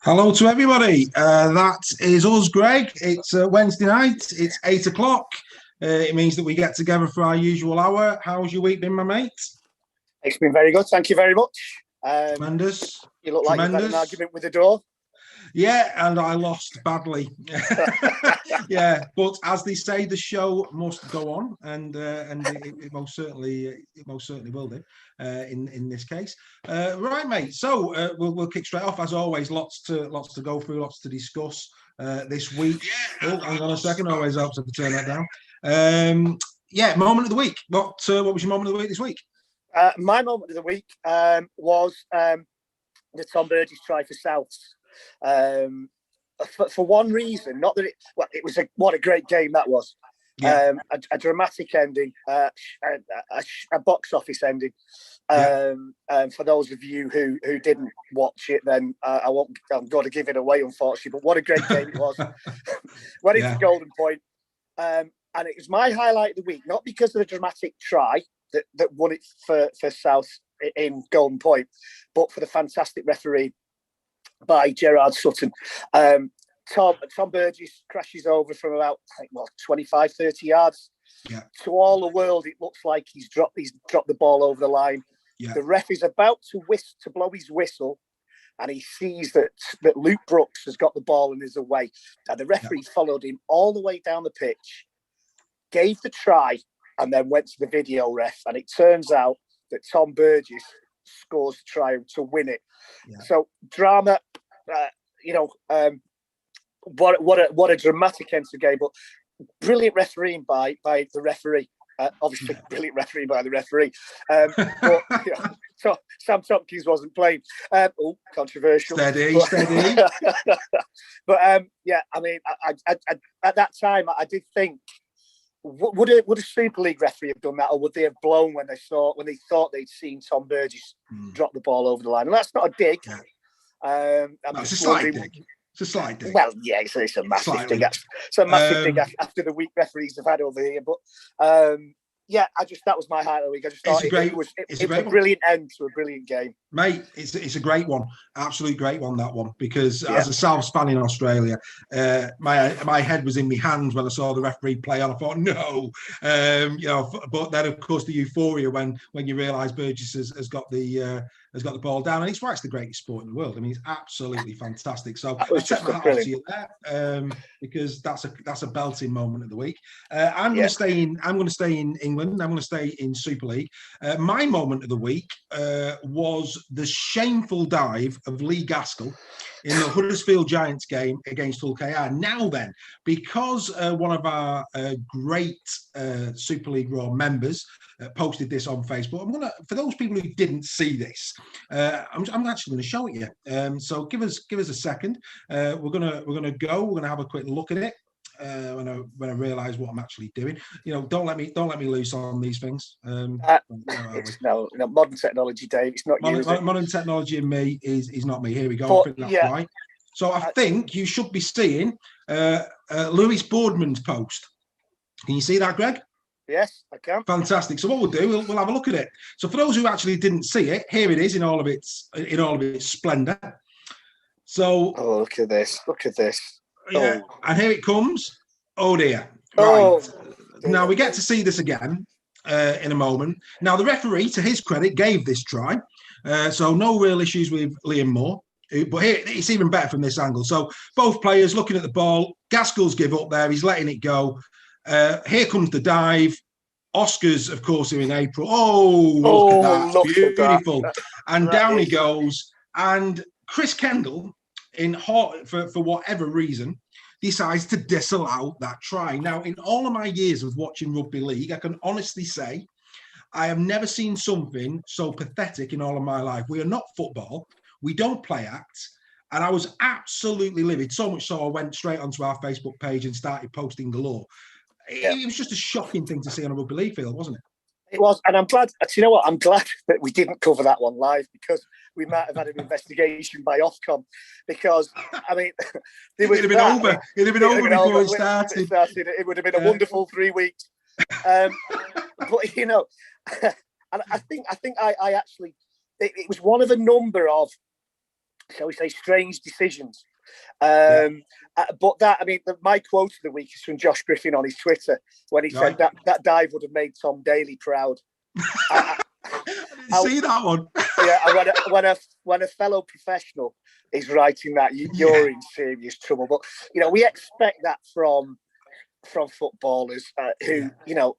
Hello to everybody. That is us, Greg. It's Wednesday night. It's 8 o'clock. It means that we get together for our usual hour. How's your week been, my mate? It's been very good. Thank you very much. Tremendous. You look like you've had an argument with the door. Yeah, and I lost badly. Yeah, but as they say, the show must go on, and it most certainly will do. In this case, right, mate. So we'll kick straight off as always. Lots to go through, lots to discuss this week. Oh, hang on a second. Always helps if I turn that down. Yeah, moment of the week. What was your moment of the week this week? My moment of the week was the Tom Burgess try for Souths. For one reason, not that it was what a great game that was. Yeah. A dramatic ending, a box office ending. For those of you who didn't watch it, then I'm going to give it away, unfortunately. But what a great game it was. Went into Golden Point, and it was my highlight of the week, not because of the dramatic try that won it for South in Golden Point, but for the fantastic referee by Gerard Sutton. Tom Burgess crashes over from about 25, 30 yards. Yeah. To all the world, it looks like he's dropped the ball over the line. Yeah. The ref is about to blow his whistle, and he sees that Luke Brooks has got the ball and is away. And the referee followed him all the way down the pitch, gave the try, and then went to the video ref. And it turns out that Tom Burgess scores the try to win it. Yeah. So drama, what a dramatic end to the game, but brilliant refereeing by the referee. Obviously, brilliant refereeing by the referee. So Sam Tompkins wasn't playing. Controversial. Steady. But I mean, I at that time, I did think, would a Super League referee have done that, or would they have blown when they thought they'd seen Tom Burgess drop the ball over the line? And that's not a dig. Yeah. It's a slight dig. It's a slight dig. Well, yeah, it's a massive dig. It's a massive dig after the week referees have had over here. But that was my highlight of the week. I just thought it was a brilliant end to a brilliant game. Mate, it's a great one. Absolute great one, that one. Because as a Souths fan in Australia, my head was in my hands when I saw the referee play on. I thought, no. But then, of course, the euphoria when you realise Burgess has got the ball down, and it's why it's the greatest sport in the world. I mean, it's absolutely fantastic. So I set my hat off to you there, because that's a belting moment of the week. I'm going to stay in England. I'm going to stay in Super League. My moment of the week was the shameful dive of Lee Gaskell in the Huddersfield Giants game against Hull KR. Now then, because one of our great Super League Raw members posted this on Facebook, for those people who didn't see this, I'm actually going to show it you. So give us a second. We're gonna have a quick look at it. When I realise what I'm actually doing, don't let me loose on these things. It's no modern technology, Dave. It's not modern technology in me is not me. Here we go. I think that's right. So I think you should be seeing Lewis Boardman's post. Can you see that, Greg? Yes, I can. Fantastic. So what we'll do, we'll have a look at it. So for those who actually didn't see it, here it is in all of its splendour. So look at this. Yeah, and here it comes. Oh dear. Right. Now we get to see this again in a moment. Now the referee, to his credit, gave this try. So no real issues with Liam Moore. But here it's even better from this angle. So both players looking at the ball. Gaskell's give up there. He's letting it go. Here comes the dive. Oscars, of course, are in April. Look at that. Beautiful. And down he goes. And Chris Kendell, for whatever reason, decides to disallow that try. Now, in all of my years of watching rugby league, I can honestly say I have never seen something so pathetic in all of my life. We are not football. We don't play acts. And I was absolutely livid, so much so I went straight onto our Facebook page and started posting galore. It was just a shocking thing to see on a rugby league field, wasn't it? It was, and I'm glad. You know what? I'm glad that we didn't cover that one live, because we might have had an investigation by Ofcom. Because I mean, it would have been over. It'd have been over before it started. It would have been a wonderful 3 weeks. But and I think I actually, it was one of a number of shall we say, strange decisions. Yeah. But that, I mean, my quote of the week is from Josh Griffin on his Twitter when he said that dive would have made Tom Daly proud. I didn't see that one. Yeah, when a fellow professional is writing that, you're in serious trouble. But you know, we expect that from footballers who, you know,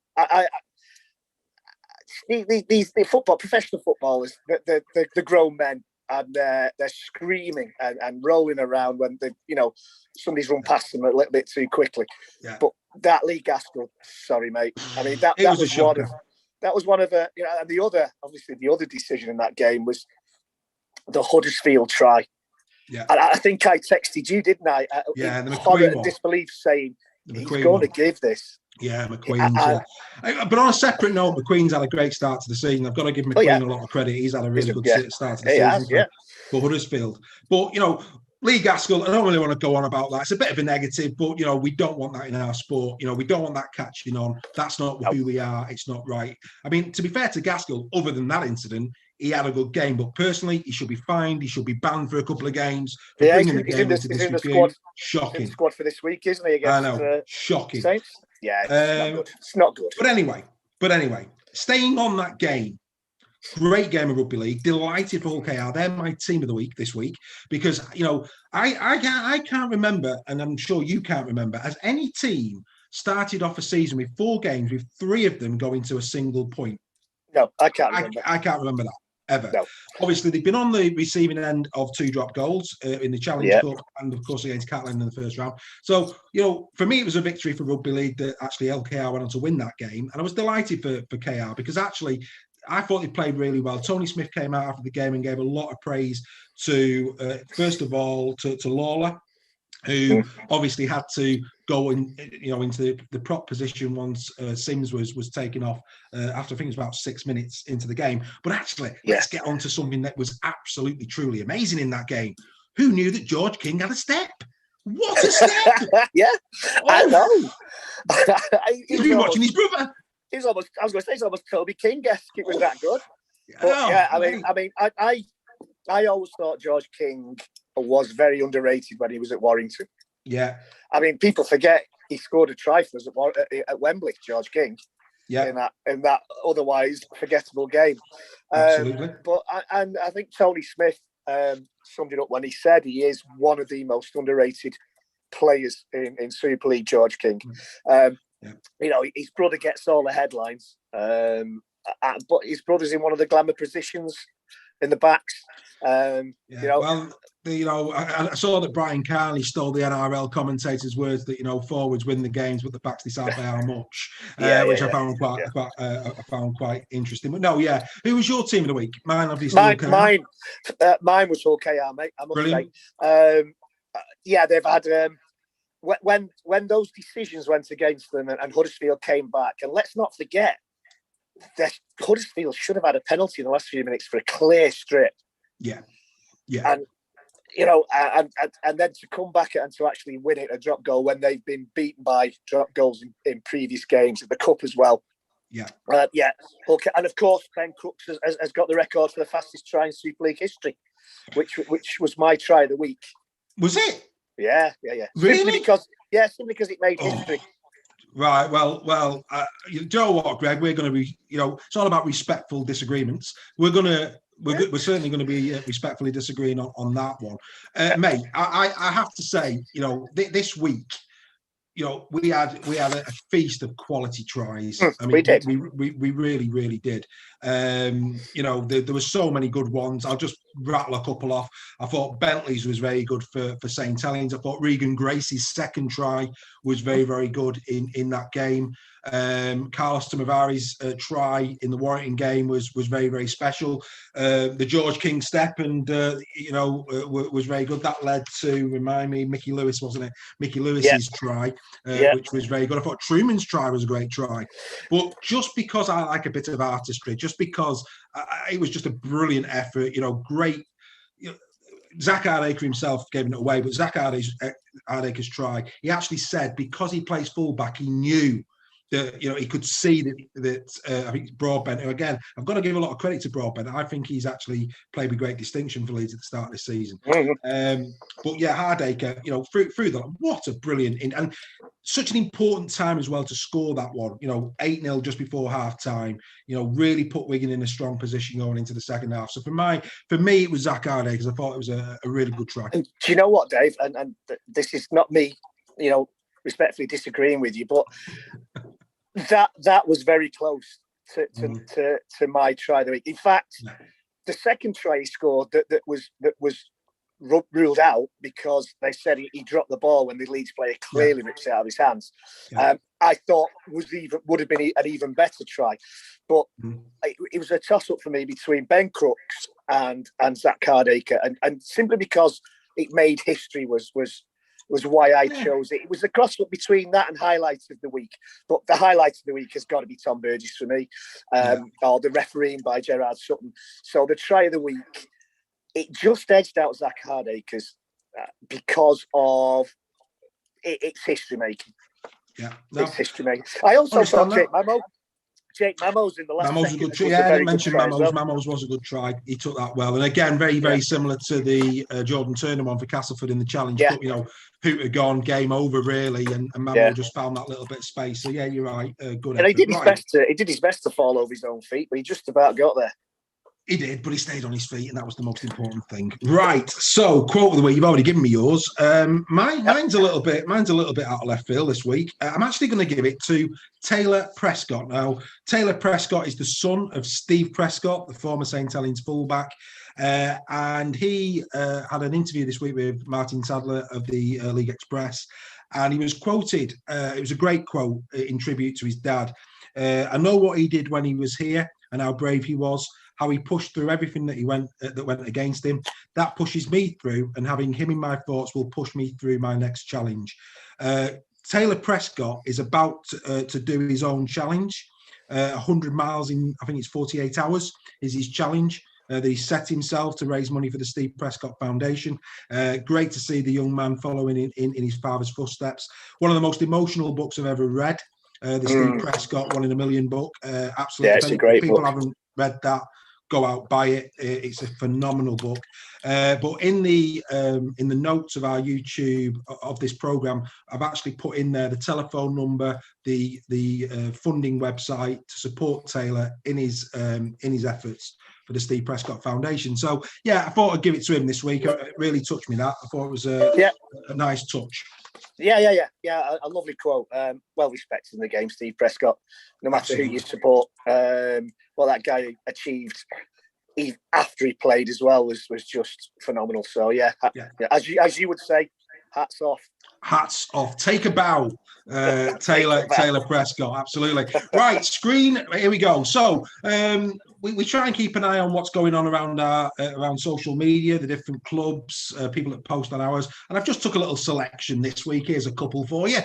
these professional footballers, the grown men, and they're screaming and rolling around when somebody's run past them a little bit too quickly. Yeah. But that Lee Gaskell, sorry mate, I mean that was one of the, you know, and the other decision in that game was the Huddersfield try. Yeah, and I think I texted you, didn't I? The horror and disbelief, saying he's going to give this. Yeah, McQueen's. But on a separate note, McQueen's had a great start to the season. I've got to give McQueen a lot of credit. He's had a really good start to the season for Huddersfield. But, you know, Lee Gaskell, I don't really want to go on about that. It's a bit of a negative, but, you know, we don't want that in our sport. You know, we don't want that catching on. That's not who we are. It's not right. I mean, to be fair to Gaskell, other than that incident, he had a good game. But personally, he should be fined. He should be banned for a couple of games for bringing the game into this review. Shocking. He's in the squad for this week, isn't he? Against, I know. Shocking. Saints? Yeah, it's not good. But anyway, staying on that game, great game of rugby league. Delighted for Hull KR. They're my team of the week this week because, you know, I can't remember, and I'm sure you can't remember, has any team started off a season with 4 games with 3 of them going to a single point? No, I can't remember. I can't remember that. Ever. No. Obviously, they've been on the receiving end of 2 drop goals in the Challenge Cup and, of course, against Catalan in the first round. So, you know, for me, it was a victory for Rugby League that actually LKR went on to win that game. And I was delighted for KR because actually, I thought they played really well. Tony Smith came out after the game and gave a lot of praise to, first of all, to Lawler, who obviously had to go into the prop position once Sims was taken off after I think it was about 6 minutes into the game. But actually, let's get on to something that was absolutely, truly amazing in that game. Who knew that George King had a step? What a step! I know. He's been watching his brother. I was going to say, he's almost Toby King-esque. It was that good. I always thought George King was very underrated when he was at Warrington. Yeah. I mean, people forget he scored a try for us at Wembley, George King. Yeah. In that otherwise forgettable game. Absolutely. But I think Tony Smith summed it up when he said he is one of the most underrated players in Super League, George King. You know, his brother gets all the headlines, but his brother's in one of the glamour positions in the backs. You know, I saw that Brian Carney stole the NRL commentator's words that, you know, forwards win the games, but the backs decide by how much, which I found quite interesting. But no, who was your team of the week? Mine, obviously. Mine was Hull KR, mate. I must say. They've had when those decisions went against them and Huddersfield came back, and let's not forget that Huddersfield should have had a penalty in the last few minutes for a clear strip. Yeah. And you know, and then to come back and to actually win it a drop goal when they've been beaten by drop goals in previous games at the cup as well. Okay. And of course, Ben Crooks has got the record for the fastest try in Super League history, which was my try of the week. Was it? Yeah. Really? Simply because it made history. Right. Well. You know what, Greg? We're going to be. You know, it's all about respectful disagreements. We're certainly going to be respectfully disagreeing on that one, mate. I have to say, you know, this week, you know, we had a feast of quality tries. I mean, we really did. You know, there were so many good ones. I'll just rattle a couple off. I thought Bentley's was very good for St. Helens. I thought Regan Gracie's second try was very, very good in that game. Carlos Tamavari's try in the Warrington game was very, very special. The George King step was very good. That led to, remind me, Mickey Lewis, wasn't it? Mickey Lewis's try, which was very good. I thought Truman's try was a great try. But just because I like a bit of artistry, just because it was just a brilliant effort, you know, great. You know, Zach Hardacre himself gave it away, but Zach Hardacre's try, he actually said because he plays fullback, he knew he could see that I think it's Broadbent, who, again, I've got to give a lot of credit to Broadbent. I think he's actually played with great distinction for Leeds at the start of this season. But yeah, Hardacre, through that, what a brilliant and such an important time as well to score that one. 8-0 just before half time. Really put Wigan in a strong position going into the second half. So for me, it was Zach Hardacre, because I thought it was a really good try. And do you know what, Dave? And this is not me, respectfully disagreeing with you, but that was very close to my try of the week. In fact, the second try he scored that was ruled out because they said he dropped the ball when the Leeds player clearly ripped it out of his hands. I thought would have been an even better try, but it was a toss up for me between Ben Crooks and Zach Hardacre, and simply because it made history was why I chose it. It was a cross-up between that and highlights of the week. But the highlight of the week has got to be Tom Burgess for me, or the refereeing by Gerard Sutton. So the try of the week, it just edged out Zach Hardacre's because of it's history making. Yeah, it's history making. I also thought Jake Mamo's in the last. Mamo's a good try. Yeah, I didn't mention Mamo's. Well. Mamo's was a good try. He took that well, and again, very, very similar to the Jordan Turner one for Castleford in the challenge. Yeah. But Hooter gone, game over really, and Mamo just found that little bit of space. So yeah, you're right. Good. And he did his best. He did his best to fall over his own feet, but he just about got there. He did, but he stayed on his feet, and that was the most important thing. Right. So, quote of the week. You've already given me yours. Mine's a little bit out of left field this week. I'm actually going to give it to Taylor Prescott. Now, Taylor Prescott is the son of Steve Prescott, the former St Helens fullback, and he had an interview this week with Martin Sadler of the League Express, and he was quoted. It was a great quote in tribute to his dad. I know what he did when he was here and how brave he was. How he pushed through everything that went against him. That pushes me through, and having him in my thoughts will push me through my next challenge. Taylor Prescott is about to do his own challenge. 100 miles in, I think it's 48 hours, is his challenge that he set himself to raise money for the Steve Prescott Foundation. Great to see the young man following in his father's footsteps. One of the most emotional books I've ever read. The Steve Prescott 1 in a Million book. Absolutely. Yeah, it's a great book. People haven't read that, go out, buy it. It's a phenomenal book. But in the notes of our YouTube of this program, I've actually put in there the telephone number, the funding website to support Taylor in his efforts for the Steve Prescott Foundation. So yeah, I thought I'd give it to him this week. It really touched me. That I thought it was a nice touch. Yeah. A lovely quote. Well respected in the game, Steve Prescott. No matter who you support, what that guy achieved after he played as well was just phenomenal. So yeah. As you would say, hats off. Hats off. Take a bow, Taylor Prescott. Absolutely. Right, screen. Here we go. So we try and keep an eye on what's going on around social media, the different clubs, people that post on ours. And I've just took a little selection this week. Here's a couple for you.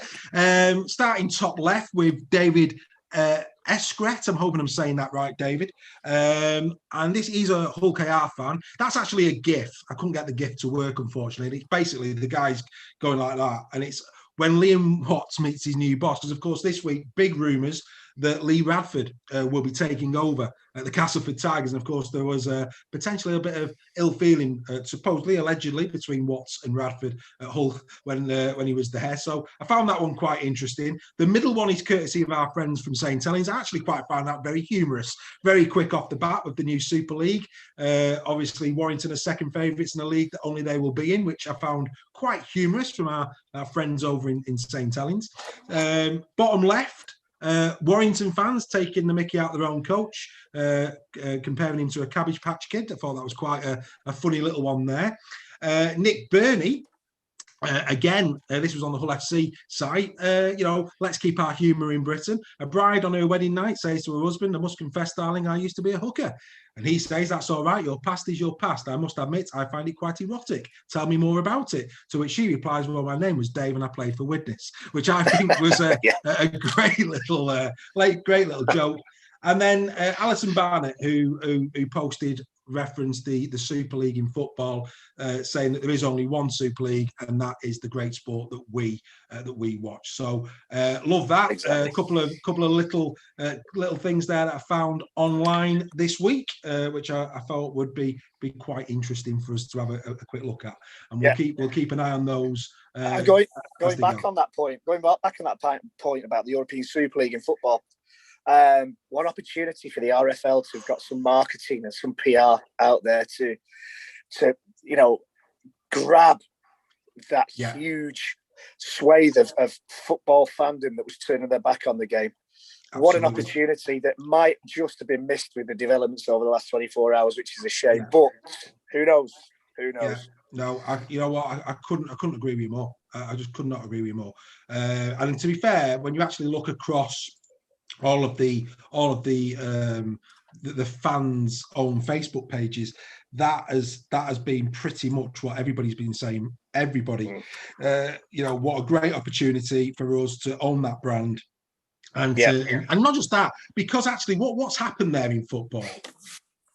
Starting top left with David Eskret. I'm hoping I'm saying that right, David. And he's a Hull KR fan. That's actually a GIF. I couldn't get the GIF to work, unfortunately. It's basically the guy's going like that. And it's when Liam Watts meets his new boss. Because, of course, this week, big rumours that Lee Radford will be taking over at the Castleford Tigers. And, of course, there was potentially a bit of ill feeling, supposedly, allegedly, between Watts and Radford at Hull when he was there. So I found that one quite interesting. The middle one is courtesy of our friends from St Helens. I actually quite found that very humorous, very quick off the bat with the new Super League. Obviously, Warrington are second favourites in the league that only they will be in, which I found quite humorous from our friends over in St Helens. Bottom left, Warrington fans taking the mickey out of their own coach, comparing him to a Cabbage Patch Kid. I thought that was quite a funny little one there. Nick Burney, again, this was on the Hull FC site. Let's keep our humour in Britain. A bride on her wedding night says to her husband, "I must confess, darling, I used to be a hooker." And he says, "That's all right. Your past is your past. I must admit, I find it quite erotic. Tell me more about it." To which she replies, "Well, my name was Dave and I played for Widnes," which I think was a great little joke. And then Alison Barnett, who posted referenced the Super League in football, saying that there is only one Super League, and that is the great sport that we watch. So love that. Exactly. A couple of little things there that I found online this week, which I thought would be quite interesting for us to have a quick look at, and we'll keep an eye on those. Going back on that point about the European Super League in football. One opportunity for the RFL to have got some marketing and some PR out there to grab that huge swathe of football fandom that was turning their back on the game. Absolutely. What an opportunity that might just have been missed with the developments over the last 24 hours, which is a shame. Yeah. But who knows? Yeah. No, you know what? I couldn't agree with you more. I just could not agree with you more. And to be fair, when you actually look across all of the fans' own Facebook pages, that has been pretty much what everybody's been saying. Everybody, what a great opportunity for us to own that brand, and not just that, because actually what's happened there in football.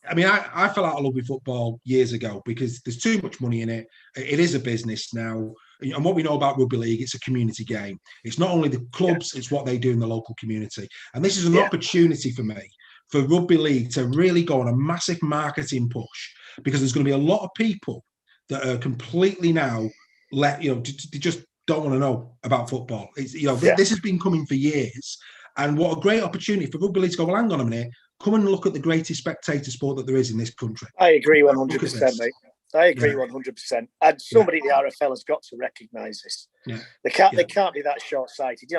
I mean, I fell out of love with football years ago because there's too much money in it. It is a business now. And what we know about Rugby League, it's a community game. It's not only the clubs, it's what they do in the local community. And this is an opportunity for me, for Rugby League to really go on a massive marketing push, because there's going to be a lot of people that are completely now they just don't want to know about football. It's, this has been coming for years. And what a great opportunity for Rugby League to go, well, hang on a minute, come and look at the greatest spectator sport that there is in this country. I agree 100%, mate. I agree 100%. And somebody at the RFL has got to recognise this. Yeah. They can't be that short-sighted.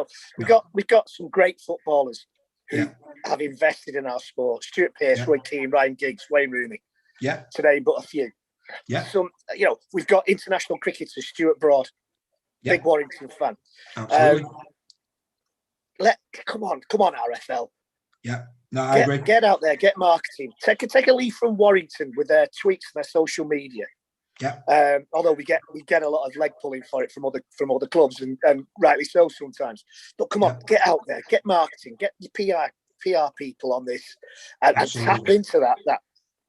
We've got some great footballers who have invested in our sport. Stuart Pearce, Roy Keane, Ryan Giggs, Wayne Rooney. Yeah. Today, but a few. Yeah. We've got international cricketers, Stuart Broad, big Warrington fan. Absolutely. Come on, RFL. Yeah. No, I agree. Get out there, get marketing. Take a lead from Warrington with their tweets and their social media. Yeah. Although we get a lot of leg pulling for it from other clubs, and rightly so sometimes. But come on, get out there, get marketing, get your PR people on this, and tap into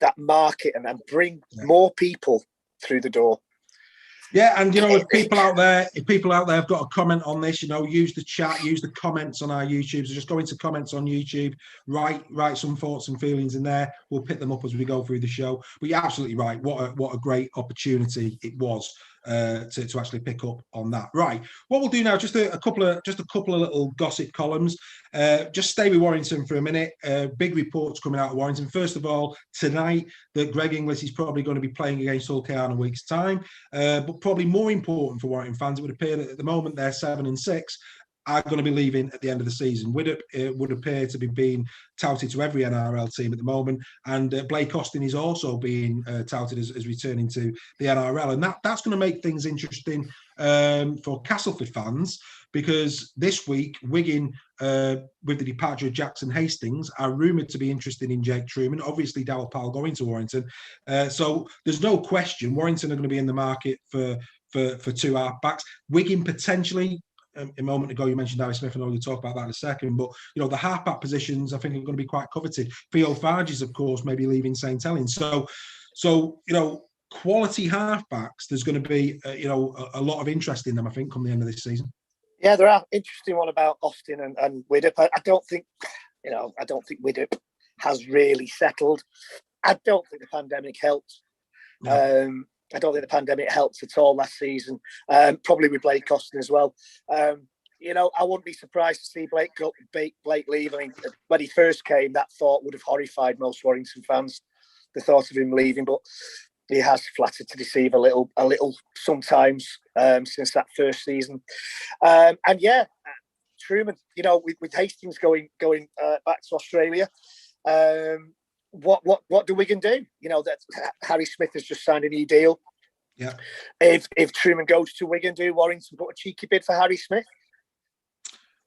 that market and bring more people through the door. Yeah, and if people out there have got a comment on this, use the chat, use the comments on our YouTube. So just go into comments on YouTube, write some thoughts and feelings in there. We'll pick them up as we go through the show. But you're absolutely right. What a great opportunity it was to actually pick up on that. Right. What we'll do now, just a couple of little gossip columns. Just stay with Warrington for a minute. Big reports coming out of Warrington. First of all, tonight that Greg Inglis is probably going to be playing against Hull KR in a week's time. But probably more important for Warrington fans, it would appear that at the moment they're 7-6. Are going to be leaving at the end of the season. Widdop would appear to be being touted to every NRL team at the moment, and Blake Austin is also being touted as returning to the NRL, and that's going to make things interesting for Castleford fans, because this week Wigan, with the departure of Jackson Hastings, are rumoured to be interested in Jake Truman. Obviously, Darryl Powell going to Warrington, so there's no question Warrington are going to be in the market for two half-backs. Wigan potentially. A moment ago, you mentioned Harry Smith, and we'll talk about that in a second. But the halfback positions, I think, are going to be quite coveted. Theo Farges, of course, maybe leaving St. Helens. So quality halfbacks. There's going to be a lot of interest in them, I think, come the end of this season. Yeah, there are interesting one about Austin and Widdop. I don't think Widdop has really settled. I don't think the pandemic helped. No. I don't think the pandemic helped at all last season. Probably with Blake Austin as well. I wouldn't be surprised to see Blake leave. I mean, when he first came, that thought would have horrified most Warrington fans, the thought of him leaving. But he has flattered to deceive a little sometimes since that first season. Truman. With Hastings going back to Australia. What do Wigan do? That Harry Smith has just signed a new deal. Yeah. If Truman goes to Wigan, do Warrington put a cheeky bid for Harry Smith?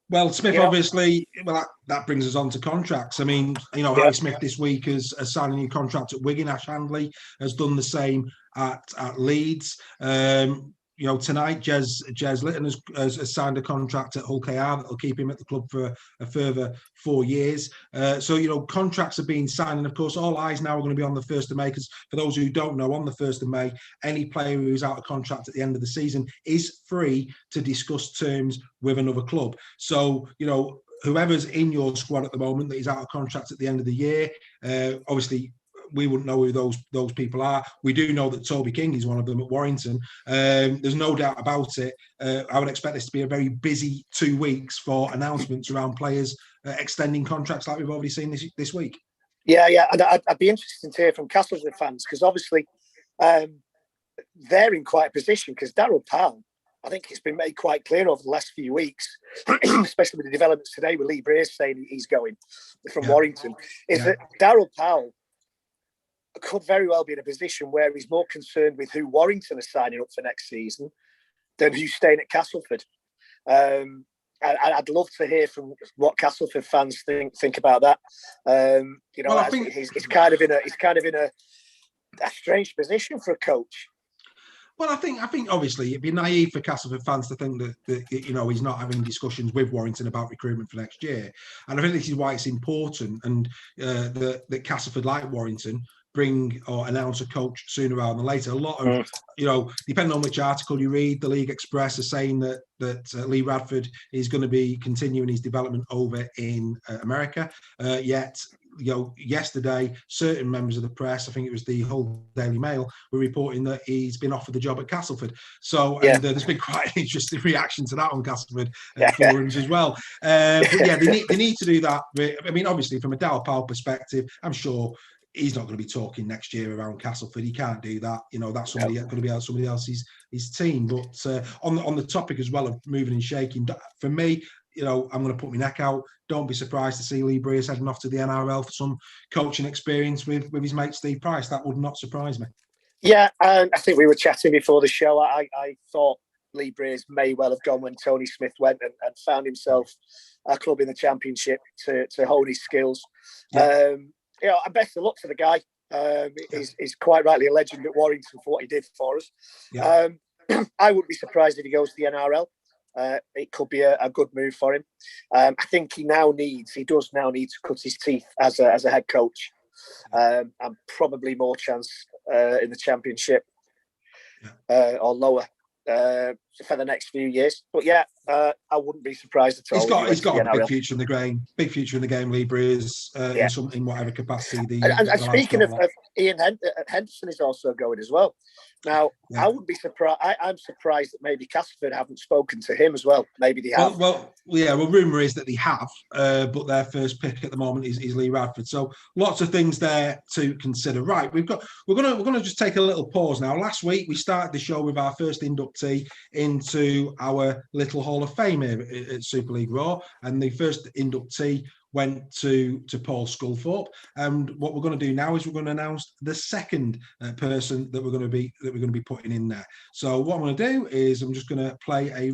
Well, Smith obviously. Well, that brings us on to contracts. I mean, Harry Smith this week has signed a new contract at Wigan. Ash Handley has done the same at Leeds. tonight, Jez Litton has signed a contract at Hull KR that will keep him at the club for a further 4 years. So, contracts are being signed. And of course, all eyes now are going to be on the 1st of May, because for those who don't know, on the 1st of May, any player who's out of contract at the end of the season is free to discuss terms with another club. So, whoever's in your squad at the moment that is out of contract at the end of the year, obviously, we wouldn't know who those people are. We do know that Toby King is one of them at Warrington. There's no doubt about it. I would expect this to be a very busy 2 weeks for announcements around players extending contracts like we've already seen this week. Yeah. And I'd be interested to hear from Castleford fans, because obviously they're in quite a position, because Daryl Powell, I think it's been made quite clear over the last few weeks, especially with the developments today with Lee Brace saying he's going from Warrington, that Daryl Powell could very well be in a position where he's more concerned with who Warrington are signing up for next season than who's staying at Castleford. I'd love to hear from what Castleford fans think about that. I think he's kind of in a strange position for a coach. Well, I think obviously it'd be naive for Castleford fans to think that he's not having discussions with Warrington about recruitment for next year, and I think this is why it's important, and that Castleford, like Warrington, bring or announce a coach sooner rather than later. A lot of, depending on which article you read, the League Express are saying that Lee Radford is going to be continuing his development over in America. Yet, yesterday, certain members of the press, I think it was the Hull Daily Mail, were reporting that he's been offered the job at Castleford. So, and there's been quite an interesting reaction to that on Castleford forums as well. But yeah, they need to do that. I mean, obviously, from a Daryl Powell perspective, I'm sure he's not going to be talking next year around Castleford. He can't do that. That's going to be somebody else's his team. But on the topic as well of moving and shaking, for me, I'm going to put my neck out. Don't be surprised to see Lee Breers heading off to the NRL for some coaching experience with his mate Steve Price. That would not surprise me. Yeah, and I think we were chatting before the show. I thought Lee Breers may well have gone when Tony Smith went and found himself a club in the Championship to hone his skills. Yeah. Best of luck to the guy. He's quite rightly a legend at Warrington for what he did for us. Yeah. I wouldn't be surprised if he goes to the NRL. It could be a good move for him. I think he does now need to cut his teeth as a head coach, and probably more chance in the Championship or lower for the next few years. But yeah, I wouldn't be surprised at all. He's got a big future in the game. Lee Breers in whatever capacity. And speaking of Ian Henderson is also going as well. Now, I wouldn't be surprised. I'm surprised that maybe Castleford haven't spoken to him as well. Maybe they have. Well, rumour is that they have, but their first pick at the moment is Lee Radford. So lots of things there to consider. Right, we're gonna just take a little pause now. Last week we started the show with our first inductee into our little Hall of Fame here at Super League Raw, and the first inductee went to Paul Sculthorpe. And what we're going to do now is we're going to announce the second person that we're going to be putting in there. So what I'm going to do is I'm just going to play a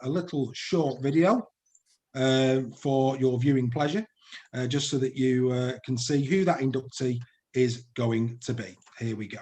little short video for your viewing pleasure, just so that you can see who that inductee is going to be. Here we go.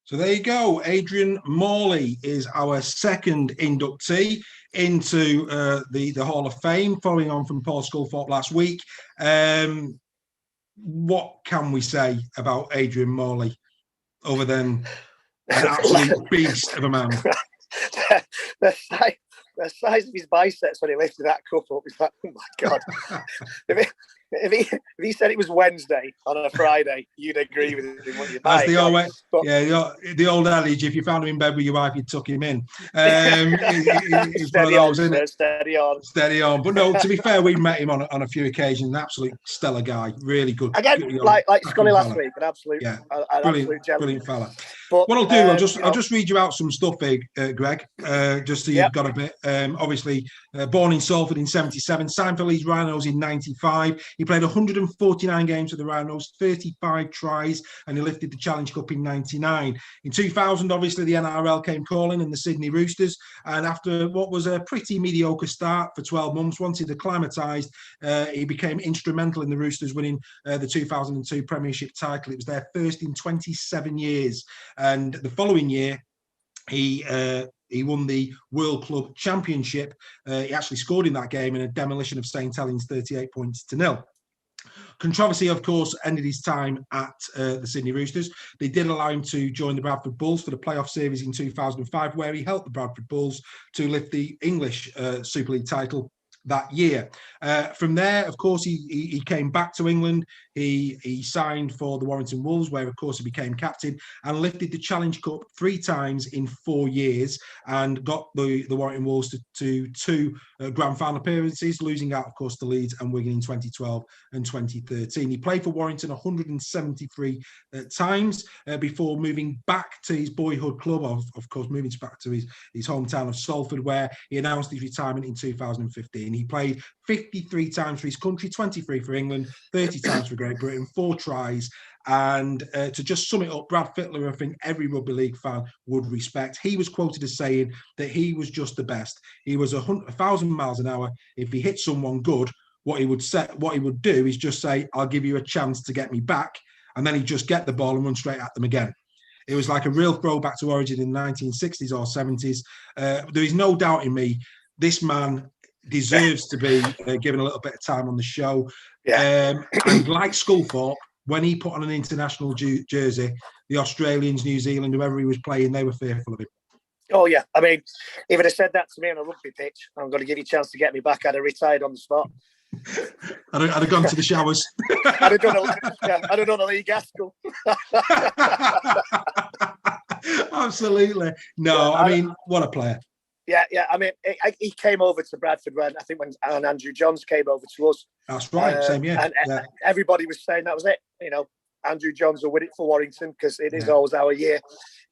So there you go. Adrian Morley is our second inductee into the Hall of Fame, following on from Paul Sculthorpe last week. What can we say about Adrian Morley other than an absolute beast of a man? the size of his biceps when he lifted that cup up is like, oh my God. If he said it was Wednesday on a Friday, you'd agree with him, wouldn't you? That's the old adage: if you found him in bed with your wife, you took him in. Steady on, sir, steady on. Steady on. But no, to be fair, we met him on a few occasions. An absolute stellar guy, really good. Again, good, like Scully last week, an absolute brilliant fella. But what I'll do, I'll just read you out some stuff here, Greg, just so you've got a bit. Obviously, born in Salford in '77, signed for Leeds Rhinos in '95. He played 149 games for the Rhinos, 35 tries, and he lifted the Challenge Cup in '99. In 2000, obviously, the NRL came calling and the Sydney Roosters. And after what was a pretty mediocre start for 12 months, once he'd acclimatised, he became instrumental in the Roosters winning the 2002 Premiership title. It was their first in 27 years. And the following year, he won the World Club Championship. He actually scored in that game in a demolition of St Helens, 38 points to 0. Controversy, of course, ended his time at the Sydney Roosters. They did allow him to join the Bradford Bulls for the playoff series in 2005, where he helped the Bradford Bulls to lift the English Super League title that year. From there, of course, he came back to England. He signed for the Warrington Wolves, where, of course, he became captain and lifted the Challenge Cup 3 times in 4 years and got the Warrington Wolves to 2 grand final appearances, losing out, of course, to Leeds and Wigan in 2012 and 2013. He played for Warrington 173 times before moving back to his boyhood club, of course, moving back to his hometown of Salford, where he announced his retirement in 2015. He played 53 times for his country, 23 for England, 30 times for Great Britain, 4 tries. And to just sum it up, Brad Fittler, I think every rugby league fan would respect. He was quoted as saying that he was just the best. He was 1,000 miles an hour. If he hit someone good, what he would do is just say, "I'll give you a chance to get me back," and then he'd just get the ball and run straight at them again. It was like a real throwback to Origin in the 1960s or 70s. There is no doubt in me, this man deserves to be given a little bit of time on the show. And like Sculthorpe, when he put on an international jersey, the Australians, New Zealand, whoever he was playing, they were fearful of him. Oh, yeah. I mean, if he'd have said that to me on a rugby pitch, I'm going to give you a chance to get me back, I'd have retired on the spot. I'd have gone to the showers. I'd have done a Lee Gaskell. Absolutely. No, I mean, what a player. Yeah. I mean, he came over to Bradford when Andrew Johns came over to us. That's right, same year. And everybody was saying that was it. You know, Andrew Johns will win it for Warrington because it is always our year.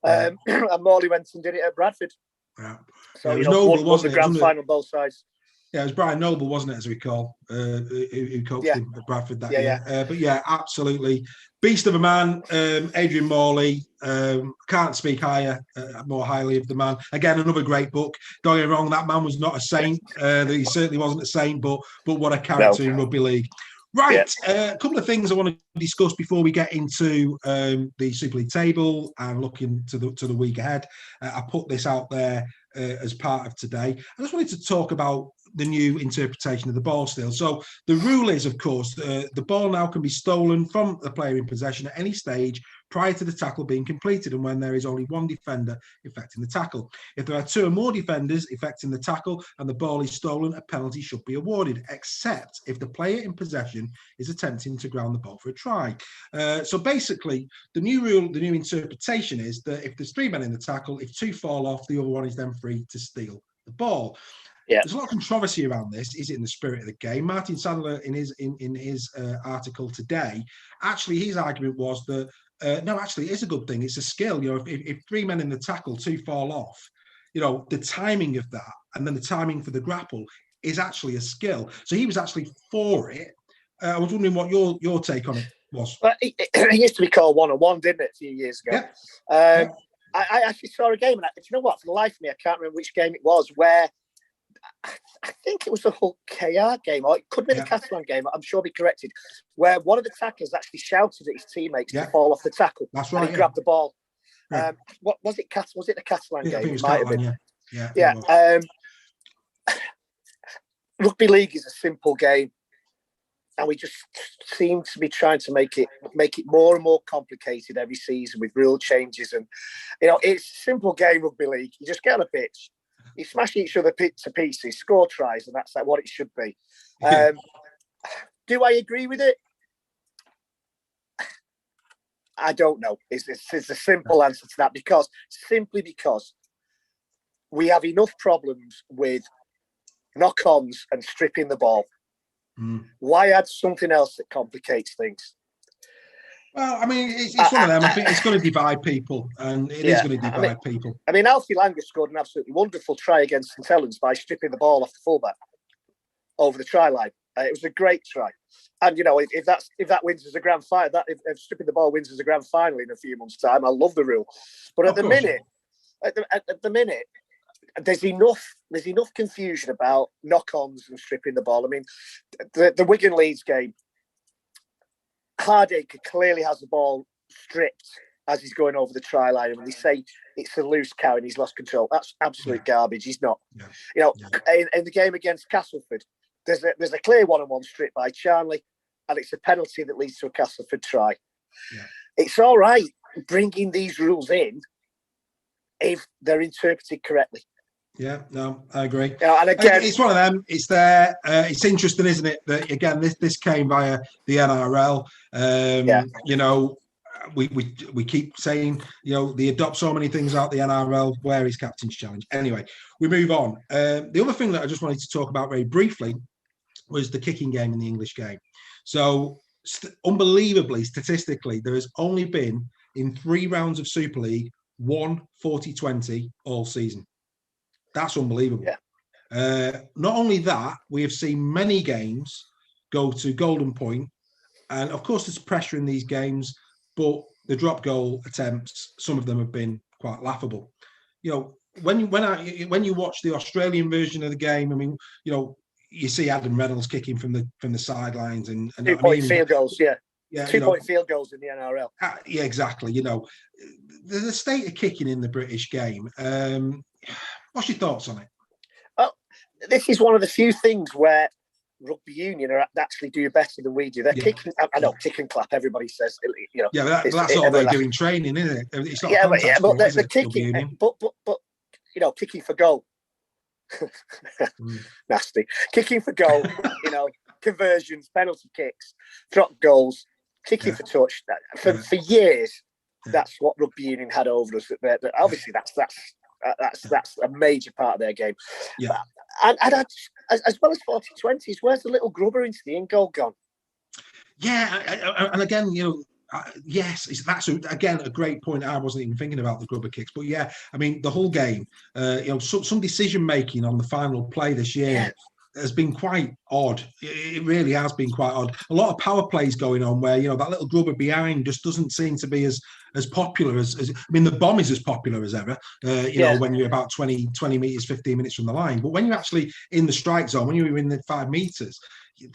And Morley went and did it at Bradford. Yeah. So, it was Noble, wasn't the grand final both sides. Yeah, it was Brian Noble, wasn't it, as we recall, who coached him at Bradford that year. But yeah, absolutely. Beast of a man, Adrian Morley. Can't speak more highly of the man. Again, another great book. Don't get me wrong, that man was not a saint. He certainly wasn't a saint, but what a character in rugby league. Right, a couple of things I want to discuss before we get into the Super League table and looking to the week ahead. I put this out there as part of today. I just wanted to talk about the new interpretation of the ball steal. So the rule is, of course, the ball now can be stolen from the player in possession at any stage prior to the tackle being completed and when there is only one defender effecting the tackle. If there are 2 or more defenders effecting the tackle and the ball is stolen, a penalty should be awarded, except if the player in possession is attempting to ground the ball for a try. So basically, the new rule, the new interpretation is that if there's 3 men in the tackle, if 2 fall off, the other one is then free to steal the ball. Yeah. There's a lot of controversy around this. Is it in the spirit of the game? Martin Sadler, in his article today, actually his argument was that no, actually, it is a good thing. It's a skill. You know, if 3 men in the tackle, 2 fall off, you know, the timing of that and then the timing for the grapple is actually a skill. So he was actually for it. I was wondering what your take on it But it used to be called 1-on-1, didn't it, a few years ago? Yeah. I actually saw a game, and do you know what? For the life of me, I can't remember which game it was, where I think it was the Hull KR game, or it could be the Catalan game. I'm sure I'll be corrected. Where one of the tacklers actually shouted at his teammates to fall off the tackle. That's right. And he grabbed the ball. Yeah. What was it? Was it the Catalan game? I think it was might Catalan, have been. Yeah. Rugby league is a simple game, and we just seem to be trying to make it more and more complicated every season with rule changes. And it's a simple game, rugby league. You just get on a pitch, you smash each other to pieces, score tries, and that's like what it should be. Do I agree with it? I don't know. It's a simple answer to that, simply because we have enough problems with knock-ons and stripping the ball. Why add something else that complicates things? Well, I mean, it's one of them. I think it's going to divide people, and it is going to divide people. I mean, Alfie Langer scored an absolutely wonderful try against St Helens by stripping the ball off the fullback over the try line. It was a great try, and if that wins as a grand final, if stripping the ball wins as a grand final in a few months' time, I love the rule. But at the minute, there's enough confusion about knock-ons and stripping the ball. I mean, the Wigan Leeds game, Hardacre clearly has the ball stripped as he's going over the try line, and they say it's a loose cow and he's lost control. That's absolute garbage. He's not. In the game against Castleford, there's a clear one-on-one strip by Charnley, and it's a penalty that leads to a Castleford try. It's all right bringing these rules in if they're interpreted correctly. Yeah, no, I agree. And again, it's one of them. It's there. It's interesting, isn't it? That again, this came via the NRL. We keep saying, they adopt so many things out the NRL. Where is Captain's Challenge? Anyway, we move on. The other thing that I just wanted to talk about very briefly was the kicking game in the English game. So, unbelievably, statistically, there has only been in 3 rounds of Super League 1 40-20 all season. That's unbelievable. Not only that, we have seen many games go to golden point, and of course there's pressure in these games, but the drop goal attempts, some of them have been quite laughable. When you watch the Australian version of the game, I mean, you see Adam Reynolds kicking from the sidelines and 2-point field goals, 2-point field goals in the NRL. Yeah, exactly. The state of kicking in the British game. What's your thoughts on it? Well, this is one of the few things where rugby union actually do better than we do. They're kicking. I know, kick and clap. Everybody says, that's all they do in training, isn't it? It's not but they're kicking. But kicking for goal. Nasty. Kicking for goal. Conversions, penalty kicks, drop goals, kicking for touch. For years, that's what rugby union had over us. Obviously, that's a major part of their game. And as well as 40-20s, where's the little grubber into the in goal gone? And again, yes, that's again a great point. I wasn't even thinking about the grubber kicks, but I mean the whole game. Some decision making on the final play this year has been quite odd. It really has been quite odd. A lot of power plays going on where that little grubber behind just doesn't seem to be as popular as I mean the bomb is as popular as ever. When you're about 20 meters, 15 minutes from the line, but when you're actually in the strike zone, when you're in the 5 meters.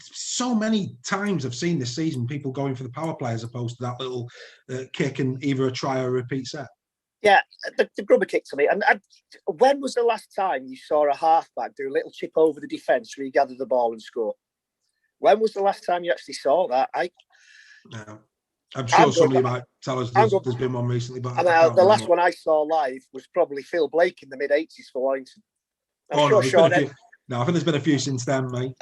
So many times I've seen this season people going for the power play as opposed to that little kick and either a try or a repeat set. Yeah, the grubber kick to me. And when was the last time you saw a halfback do a little chip over the defence, regather the ball and score? When was the last time you actually saw that? No. I'm sure somebody might tell us there's been one recently. But the last one I saw live was probably Phil Blake in the mid-80s for Warrington. No, I think there's been a few since then, mate.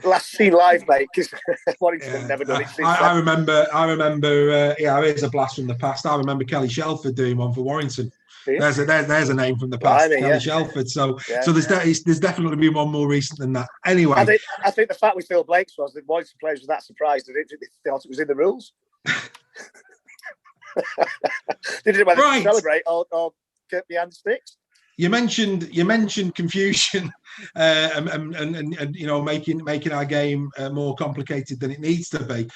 Last seen live, mate, because Warrington have never done it since I remember, it is a blast from the past. I remember Kelly Shelford doing one for Warrington. Yeah. There's a name from the past, Kelly Shelford. So there's definitely been one more recent than that. Anyway. I think the fact with Phil Blake's was that Warrington players were that surprised that they thought it was in the rules. They didn't know whether to celebrate or get behind the sticks. You mentioned confusion and you know, making our game more complicated than it needs to be.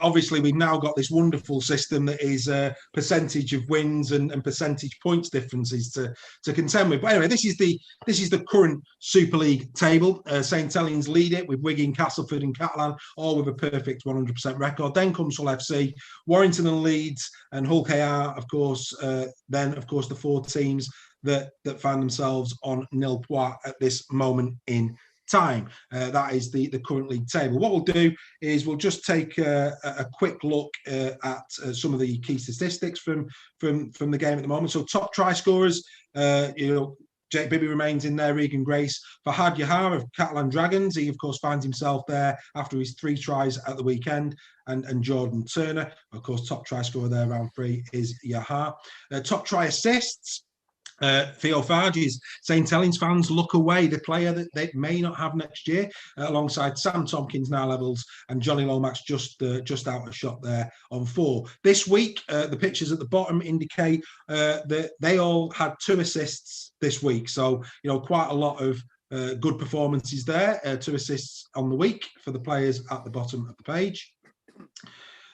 Obviously, we've now got this wonderful system that is percentage of wins and percentage points differences to contend with. But anyway, this is the current Super League table. St Helens lead it with Wigan, Castleford, and Catalan, all with a perfect 100% record. Then comes Hull FC, Warrington and Leeds, and Hull KR, of course. Then, of course, the four teams that find themselves on nil points at this moment in time. That is the current league table. What we'll do is we'll just take a quick look at some of the key statistics from the game at the moment. So top try scorers, you know, Jake Bibby remains in there, Regan Grace. Fahad Yahar of Catalan Dragons, he of course finds himself there after his 3 tries at the weekend. And Jordan Turner, of course, top try scorer there, round 3 is Yahar. Top try assists, Theo Farges. St Helens fans look away, the player that they may not have next year, alongside Sam Tompkins now levels and Johnny Lomax just out of shot there on 4. This week, the pictures at the bottom indicate that they all had 2 assists this week. So, you know, quite a lot of good performances there. 2 assists on the week for the players at the bottom of the page.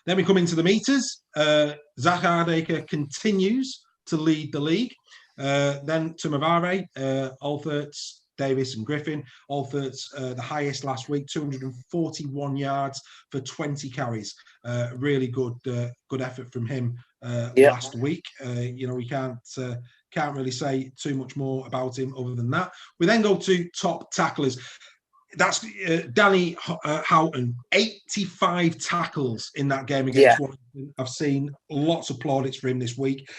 Then we come into the meters. Zach Hardacre continues to lead the league. Then Tumavare, Althurts, Davis and Griffin. Althurts, the highest last week, 241 yards for 20 carries. Really good effort from him last week. You know, we can't really say too much more about him other than that. We then go to top tacklers. That's Danny Houghton, 85 tackles in that game against Warrington. I've seen lots of plaudits for him this week,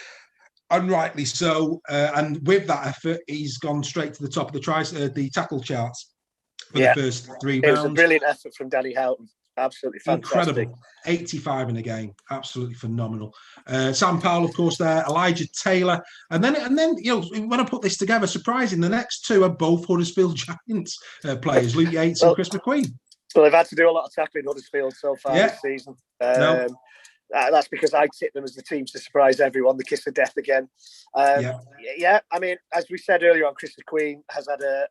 and rightly so. And with that effort, he's gone straight to the top of the tackle charts for the first 3 rounds. It was a brilliant effort from Danny Houghton. Absolutely fantastic. Incredible. 85 in a game. Absolutely phenomenal. Sam Powell, of course, there. Elijah Taylor. And then, you know, when I put this together, surprising, the next 2 are both Huddersfield Giants players, Luke Yates and Chris McQueen. Well, they've had to do a lot of tackling Huddersfield so far this season. That's because I tipped them as the teams to surprise everyone, the kiss of death again. I mean, as we said earlier on, Chris McQueen has had a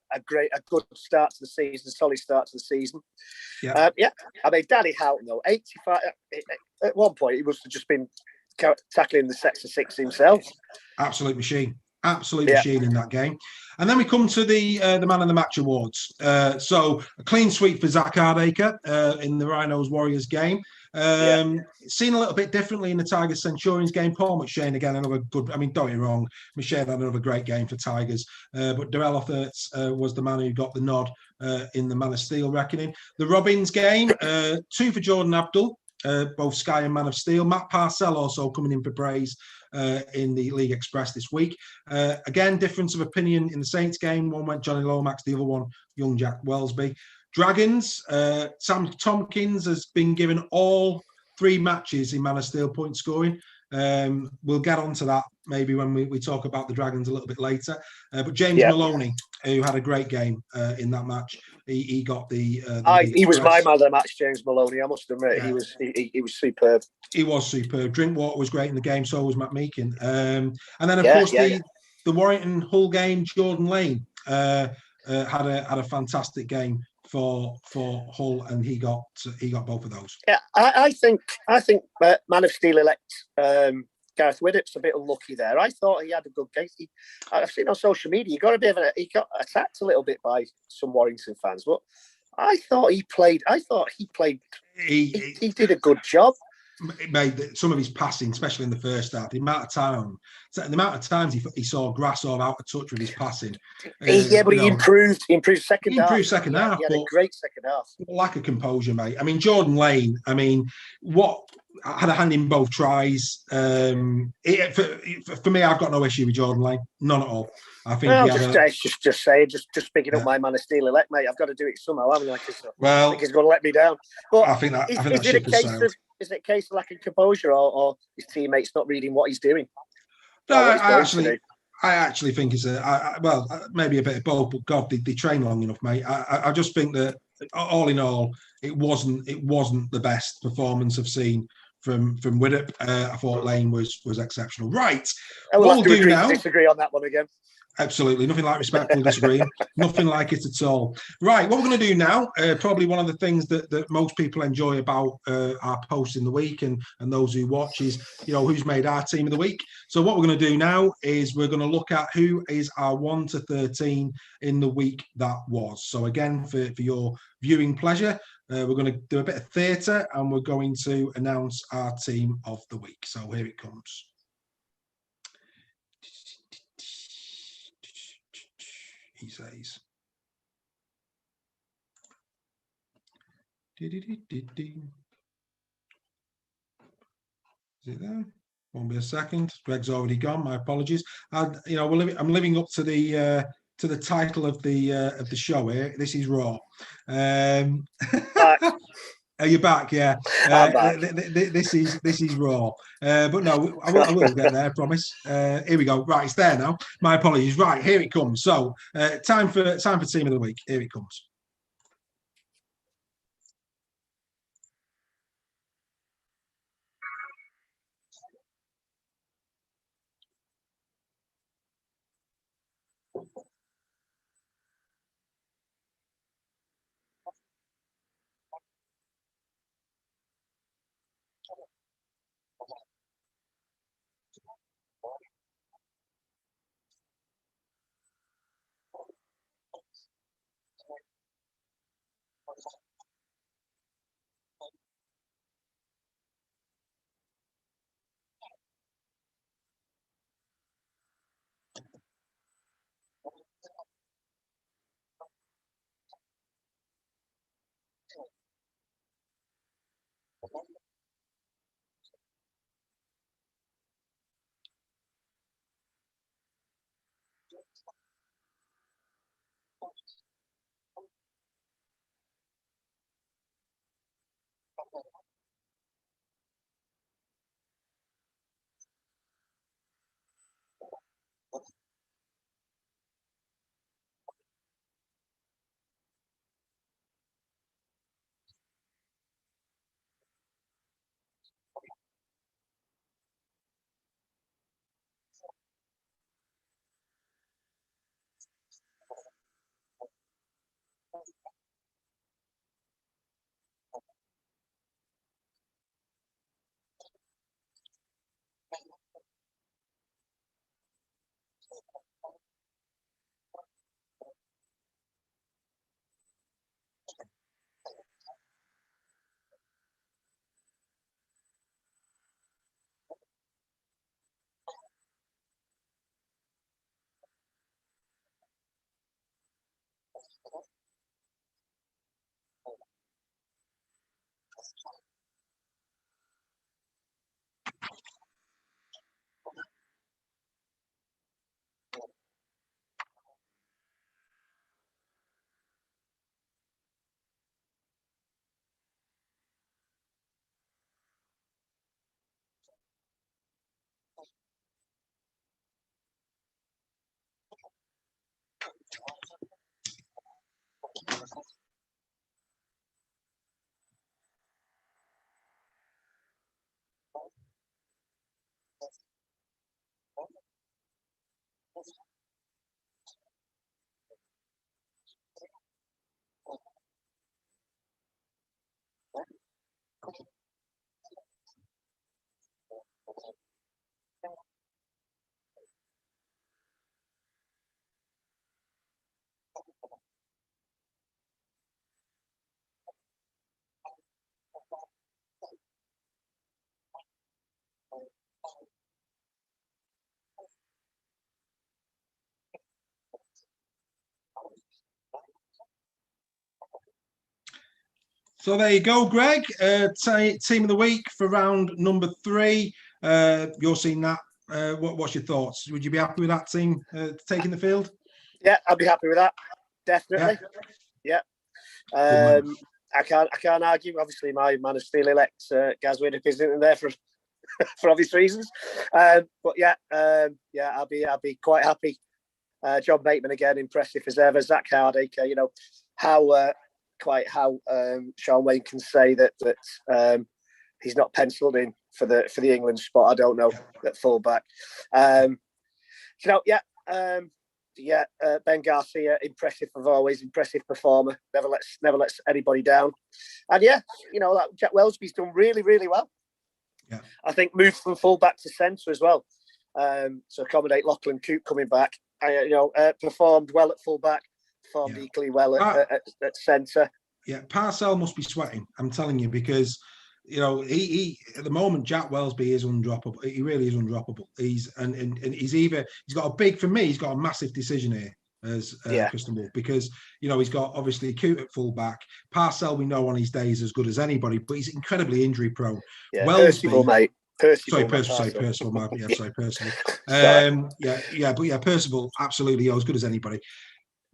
good start to the season, a solid start to the season. I mean, Danny Houghton, though, 85, at one point, he must have just been tackling the sets of 6 himself. Absolute machine. Machine in that game. And then we come to the Man of the Match awards. So a clean sweep for Zach Hardacre in the Rhinos Warriors game. Seen a little bit differently in the Tigers Centurions game. Paul McShane again, another good. I mean, don't get me wrong, McShane had another great game for Tigers, but Darrell Offerts was the man who got the nod in the Man of Steel reckoning. The Robins game, 2 for Jordan Abdul, both Sky and Man of Steel. Matt Parcell also coming in for praise in the League Express this week. Again, difference of opinion in the Saints game. One went Johnny Lomax, the other one young Jack Wellesby. Dragons, Sam Tompkins has been given all 3 matches in Man of Steel point scoring. We'll get onto that maybe when we talk about the Dragons a little bit later. But James Maloney, who had a great game in that match, he got the he was my man of the match, James Maloney. I must admit, he was superb. He was superb. Drinkwater was great in the game, so was Matt Meakin. And then of course the Warrington Hull game, Jordan Lane had a fantastic game for Hull, and he got both of those. Yeah, I think Man of Steel elect Gareth Widdock's a bit unlucky there. I thought he had a good game. I've seen on social media he got attacked a little bit by some Warrington fans, but I thought he played. He did a good job. Made some of his passing, especially in the first half, the amount of times he saw Grassor out of touch with his passing. But he improved. He improved second half. He had a great second half. Lack of composure, mate. I mean, Jordan Lane. I mean, had a hand in both tries. For me, I've got no issue with Jordan Lane, none at all. I think just picking up my Man of Steel elect, mate. I've got to do it somehow. I think he's going to let me down. But I think that is it a case of lack of composure, or his teammates not reading what he's doing? No, I actually think it's maybe a bit of both. But God, they train long enough, mate. I just think that all in all, it wasn't the best performance I've seen from Widdock. I thought Lane was exceptional. Right, we'll have to disagree on that one again. Absolutely. Nothing like respectful disagreeing. Nothing like it at all. Right. What we're going to do now, probably one of the things that most people enjoy about our posts in the week and those who watch is, who's made our team of the week. So what we're going to do now is we're going to look at who is our 1 to 13 in the week that was. So again, for your viewing pleasure, we're going to do a bit of theatre and we're going to announce our team of the week. So here it comes. He says. Is it there? Won't be a second. Greg's already gone. My apologies. I'm living up to the title of the show here. This is Raw. Are you back? Yeah. I'm back. This is Raw. But no, I will get there, I promise. Here we go. Right, it's there now. My apologies. Right, here it comes. So time for team of the week. Here it comes. So there you go, Greg. Team of the week for round number 3. You're seeing that. What's your thoughts? Would you be happy with that team taking the field? Yeah, I'd be happy with that. Definitely. Yeah. I can't argue. Obviously, my man of steel elect Gazwin isn't in there for for obvious reasons. But yeah, I'll be quite happy. John Bateman again, impressive as ever. Zach Hardacre, how Sean Wayne can say that he's not penciled in for the England spot. I don't know at fullback. Ben Garcia, impressive as always, impressive performer. Never lets anybody down. And Jack Welsby's done really, really well. Yeah, I think moved from full back to centre as well. To accommodate Lachlan Coote coming back. Performed well at full back, performed equally well at centre. Yeah, Parcell must be sweating. I'm telling you, because he at the moment, Jack Welsby is undroppable. He really is undroppable. He's got a big, for me, he's got a massive decision here as Kristen Wolf, because he's got obviously Coote at full back. Parcell, we know on his day is as good as anybody, but he's incredibly injury prone. Yeah, Welsby, mate. Percival. Percival, absolutely as good as anybody.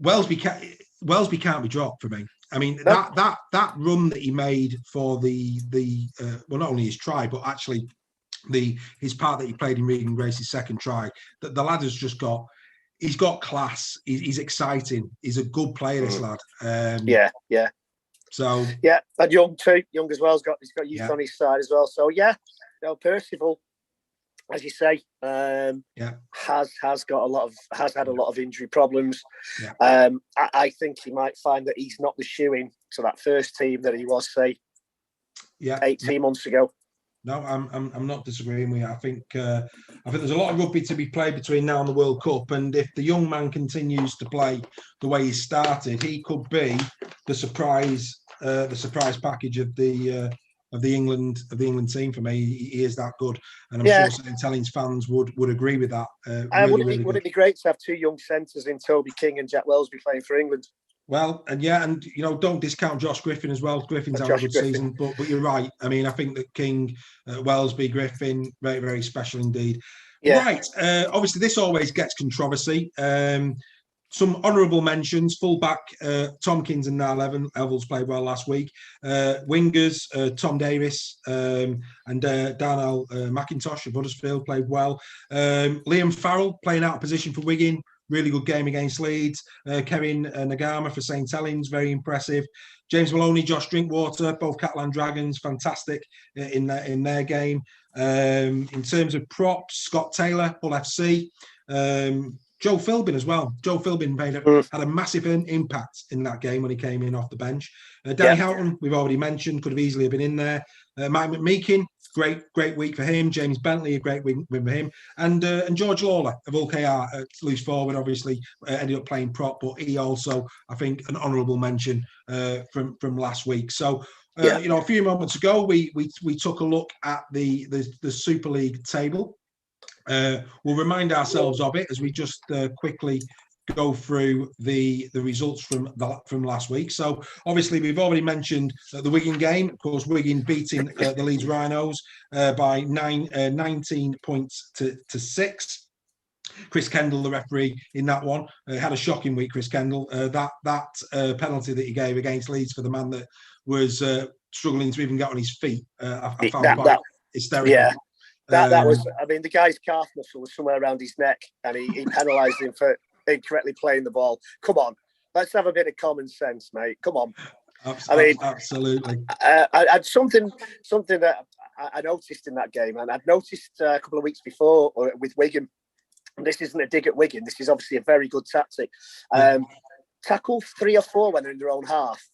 Welsby can't be dropped for me. I mean, that run that he made for the not only his try, but actually his part that he played in Regan Grace's second try. The lad has just got, he's got class. He's exciting. He's a good player, this lad. So and young too, young as well. He's got youth on his side as well. So Percival, as you say, has had a lot of injury problems. Yeah. I think he might find that he's not the shoe-in to that first team that he was, say, 18 months ago. No, I'm not disagreeing with you. I think there's a lot of rugby to be played between now and the World Cup, and if the young man continues to play the way he started, he could be the surprise package of the England team for me. He is that good, and I'm sure St. Helens fans would agree with that. Would it be great to have two young centres in Toby King and Jack Welsby playing for England? Well, and don't discount Josh Griffin as well. Griffin's had a good season, but you're right. I mean, I think that King, Welsby, Griffin, very, very special indeed. Yeah. Right. Obviously, this always gets controversy. Some honourable mentions: fullback Tomkins and Niall Evans played well last week. Wingers Tom Davis and Darnell McIntosh of Huddersfield played well. Liam Farrell playing out of position for Wigan. Really good game against Leeds. Kevin Nagama for St. Helens, very impressive. James Maloney, Josh Drinkwater, both Catalan Dragons, fantastic in their game. In terms of props, Scott Taylor, Hull FC. Joe Philbin as well. Joe Philbin had a massive impact in that game when he came in off the bench. Danny Houghton, we've already mentioned, could have easily been in there. Mike McMeekin, great week for him. James Bentley, a great week for him. And George Lawler of Hull KR, loose forward, obviously, ended up playing prop, but he also, I think, an honourable mention from last week. So, a few moments ago, we took a look at the Super League table. We'll remind ourselves of it as we just quickly go through the results from last week. So obviously we've already mentioned the Wigan game. Of course, Wigan beating the Leeds Rhinos by 19 points to 6. Chris Kendell, the referee in that one, had a shocking week. Chris Kendell, that penalty that he gave against Leeds for the man that was struggling to even get on his feet, I found quite hysterical. Yeah. That was, I mean, the guy's calf muscle was somewhere around his neck, and he penalised him for incorrectly playing the ball. Come on, let's have a bit of common sense, mate. Come on. Absolutely. I something that I noticed in that game, and I'd noticed a couple of weeks before with Wigan. And this isn't a dig at Wigan. This is obviously a very good tactic. Tackle 3 or 4 when they're in their own half.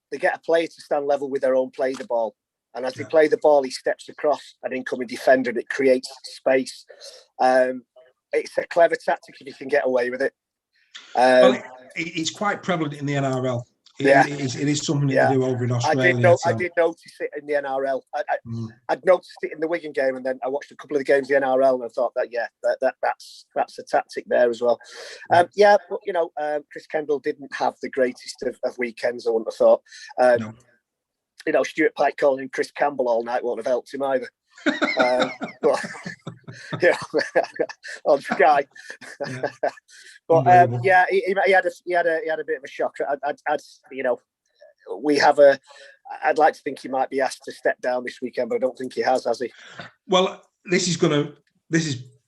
They get a player to stand level with their own play the ball. And as they play the ball, he steps across an incoming defender and it creates space. It's a clever tactic if you can get away with it. It's quite prevalent in the NRL. It is something that they do over in Australia. I did notice it in the NRL. I'd noticed it in the Wigan game, and then I watched a couple of the games in the NRL, and I thought that's a tactic there as well. But Chris Kendall didn't have the greatest of weekends, I wouldn't have thought. No. Stuart Pike calling him Chris Campbell all night won't have helped him either. On Sky. But he had a bit of a shock. I'd like to think he might be asked to step down this weekend, but I don't think he has he? Well, this is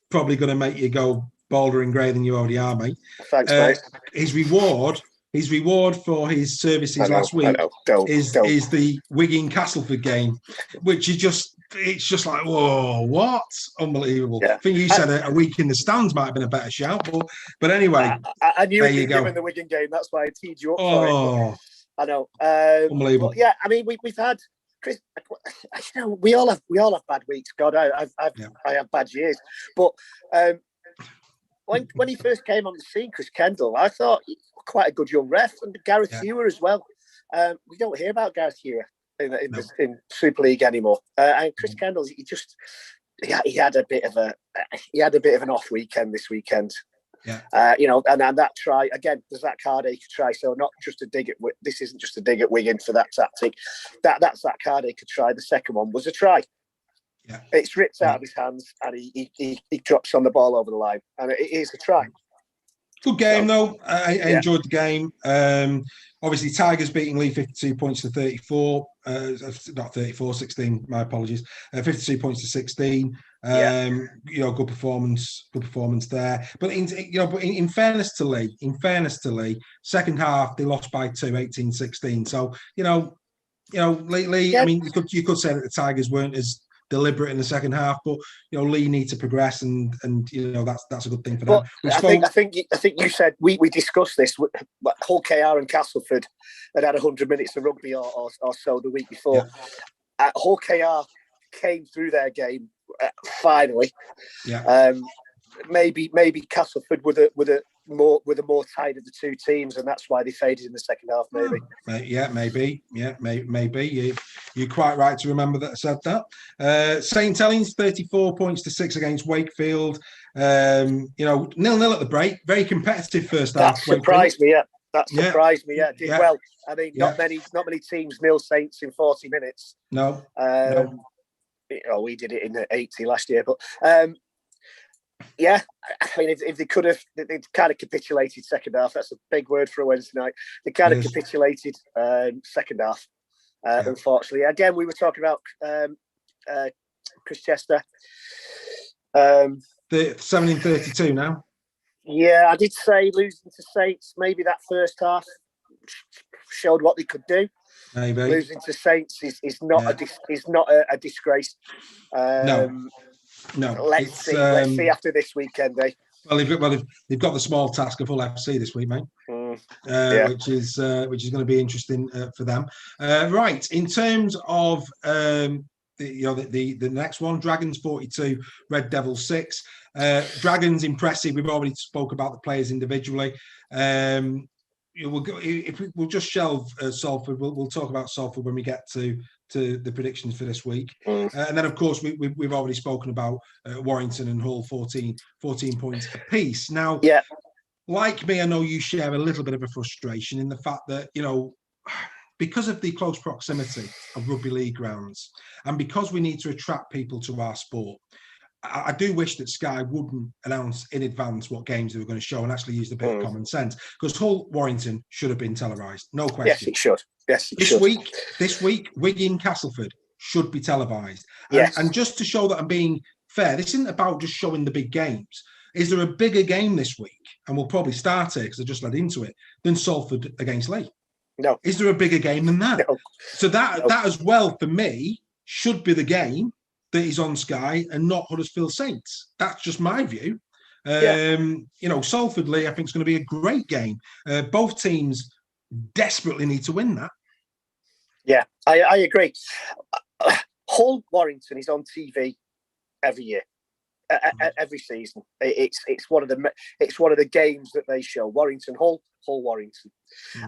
probably gonna make you go bolder and grey than you already are, mate. Thanks, mate. His reward for his services last week is the Wigan Castleford game, which is just it's just like, whoa, what? Unbelievable. Yeah. I think you said a week in the stands might have been a better shout, but anyway, I knew there you'd you be go. given the Wigan game. That's why I teed you up for it. Oh, I know. unbelievable. But yeah, I mean, we've had Chris. You know, we all have bad weeks. God, I have bad years. But when he first came on the scene, Chris Kendell, I thought he was quite a good young ref, and Gareth Hewer as well. We don't hear about Gareth Hewer in Super League anymore. And Chris Kendell, he had a bit of an off weekend this weekend. Yeah. You know, and that try again. There's that Cardiff try. So not just a dig at. This isn't just a dig at Wigan for that tactic. That's that Cardiff try. The second one was a try. Yeah. It's ripped out of his hands, and he drops on the ball over the line, and it is a try. Good game, though. I enjoyed the game. Obviously, Tigers beating Lee 52 points to 34. Not 34, 16. My apologies. 52 points to 16. You know, good performance there. But in fairness to Lee, second half they lost by 2, 18-16. So you know, Lee. I mean, you could say that the Tigers weren't as deliberate in the second half, but you know, Lee needs to progress, and you know that's a good thing for them. I think you said we discussed this. Hull KR and Castleford had 100 minutes of rugby or so the week before. Yeah. Hull KR came through their game finally. Yeah. Maybe Castleford with a more tied of the two teams, and that's why they faded in the second half. Maybe. Maybe. You're quite right to remember that I said that. St Helens 34 points to 6 against Wakefield. You know, 0-0 at the break. Very competitive first half. That surprised me. Yeah, that surprised me. Yeah, did well. I mean, not many teams nil Saints in 40 minutes. No. We did it in 80 last year, but. Yeah, I mean, if they could have, they kind of capitulated second half. That's a big word for a Wednesday night. They kind of capitulated second half. Unfortunately, again, we were talking about Chris Chester. 17-32 now. Yeah, I did say losing to Saints. Maybe that first half showed what they could do. Maybe losing to Saints is not a disgrace. No. Let's see after this weekend, eh? Well, they've got the small task of Hull FC this week, mate. Which is going to be interesting for them. Right, in terms of the next one, Dragons 42, Red Devils 6. Dragons impressive. We've already spoke about the players individually. We'll just shelve Salford. We'll talk about Salford when we get to the predictions for this week. And then, of course, we've already spoken about Warrington and Hull, 14 points apiece. Now, like me, I know you share a little bit of a frustration in the fact that, you know, because of the close proximity of rugby league grounds, and because we need to attract people to our sport, I do wish that Sky wouldn't announce in advance what games they were going to show and actually use a bit of common sense. Because Hull Warrington should have been televised, no question. Yes, it should. This week, Wigan Castleford should be televised. Yes. And just to show that I'm being fair, this isn't about just showing the big games. Is there a bigger game this week? And we'll probably start here because I just led into it, than Salford against Lee? No. Is there a bigger game than that? No. So that as well, for me, should be the game that is on Sky and not Huddersfield Saints. That's just my view. You know, Salford Lee, I think, is going to be a great game. Both teams desperately need to win that. Yeah, I agree. Hull Warrington is on TV every year, every season. It's one of the games that they show. Warrington Hull Warrington.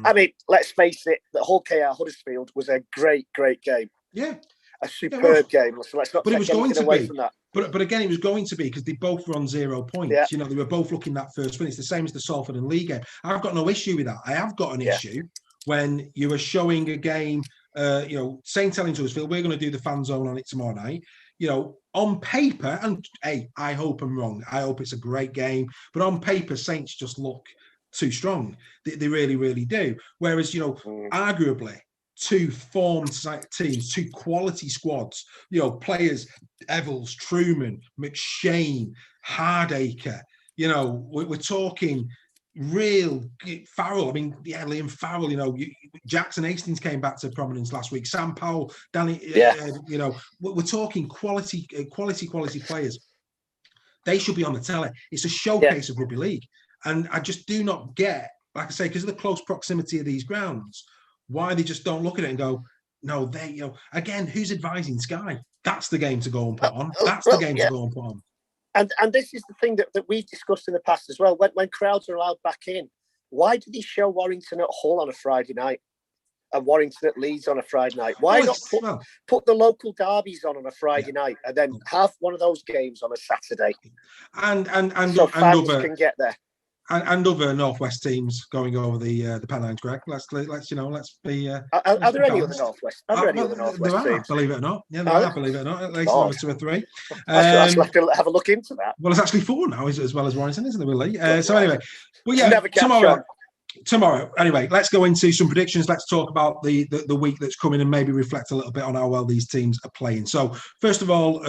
I mean, let's face it, the Hull KR Huddersfield was a great game. Yeah. A superb game. So let's not take anything away from that. But again, it was going to be because they both were on 0 points. Yeah. You know, they were both looking that first win. It's the same as the Salford and Lee game. I've got no issue with that. I have got an issue when you are showing a game, you know, St Helens Huddersfield, we're going to do the fan zone on it tomorrow night. You know, on paper, and hey, I hope I'm wrong. I hope it's a great game. But on paper, Saints just look too strong. They really, really do. Whereas, you know, arguably, two formed teams, two quality squads, you know, players, Evans, Truman, McShane, Hardacre, you know, we're talking real Farrell. I mean, yeah, Liam Farrell. You know, Jackson Hastings came back to prominence last week. Sam Powell, Danny. You know, we're talking quality players. They should be on the telly. It's a showcase of rugby league, and I just do not get, like I say, because of the close proximity of these grounds, why they just don't look at it and go, no, they, you know, again, who's advising Sky? That's the game to go and put on. That's the game to go and put on. And this is the thing that we've discussed in the past as well. When crowds are allowed back in, why do they show Warrington at Hull on a Friday night and Warrington at Leeds on a Friday night? Why not put the local derbies on a Friday night and then have one of those games on a Saturday? And so fans can get there. And other Northwest teams going over the Pennines, Greg. Let's you know, let's be. Are there any other Northwest? Are there any other Northwest teams? Believe it or not, yeah, there are. Believe it or not, at least there are 2 or 3. I'll have to have a look into that. Well, it's actually 4 now, as well as Warrington, isn't it, Willie? So anyway, well, yeah, tomorrow. Anyway, let's go into some predictions. Let's talk about the week that's coming and maybe reflect a little bit on how well these teams are playing. So first of all,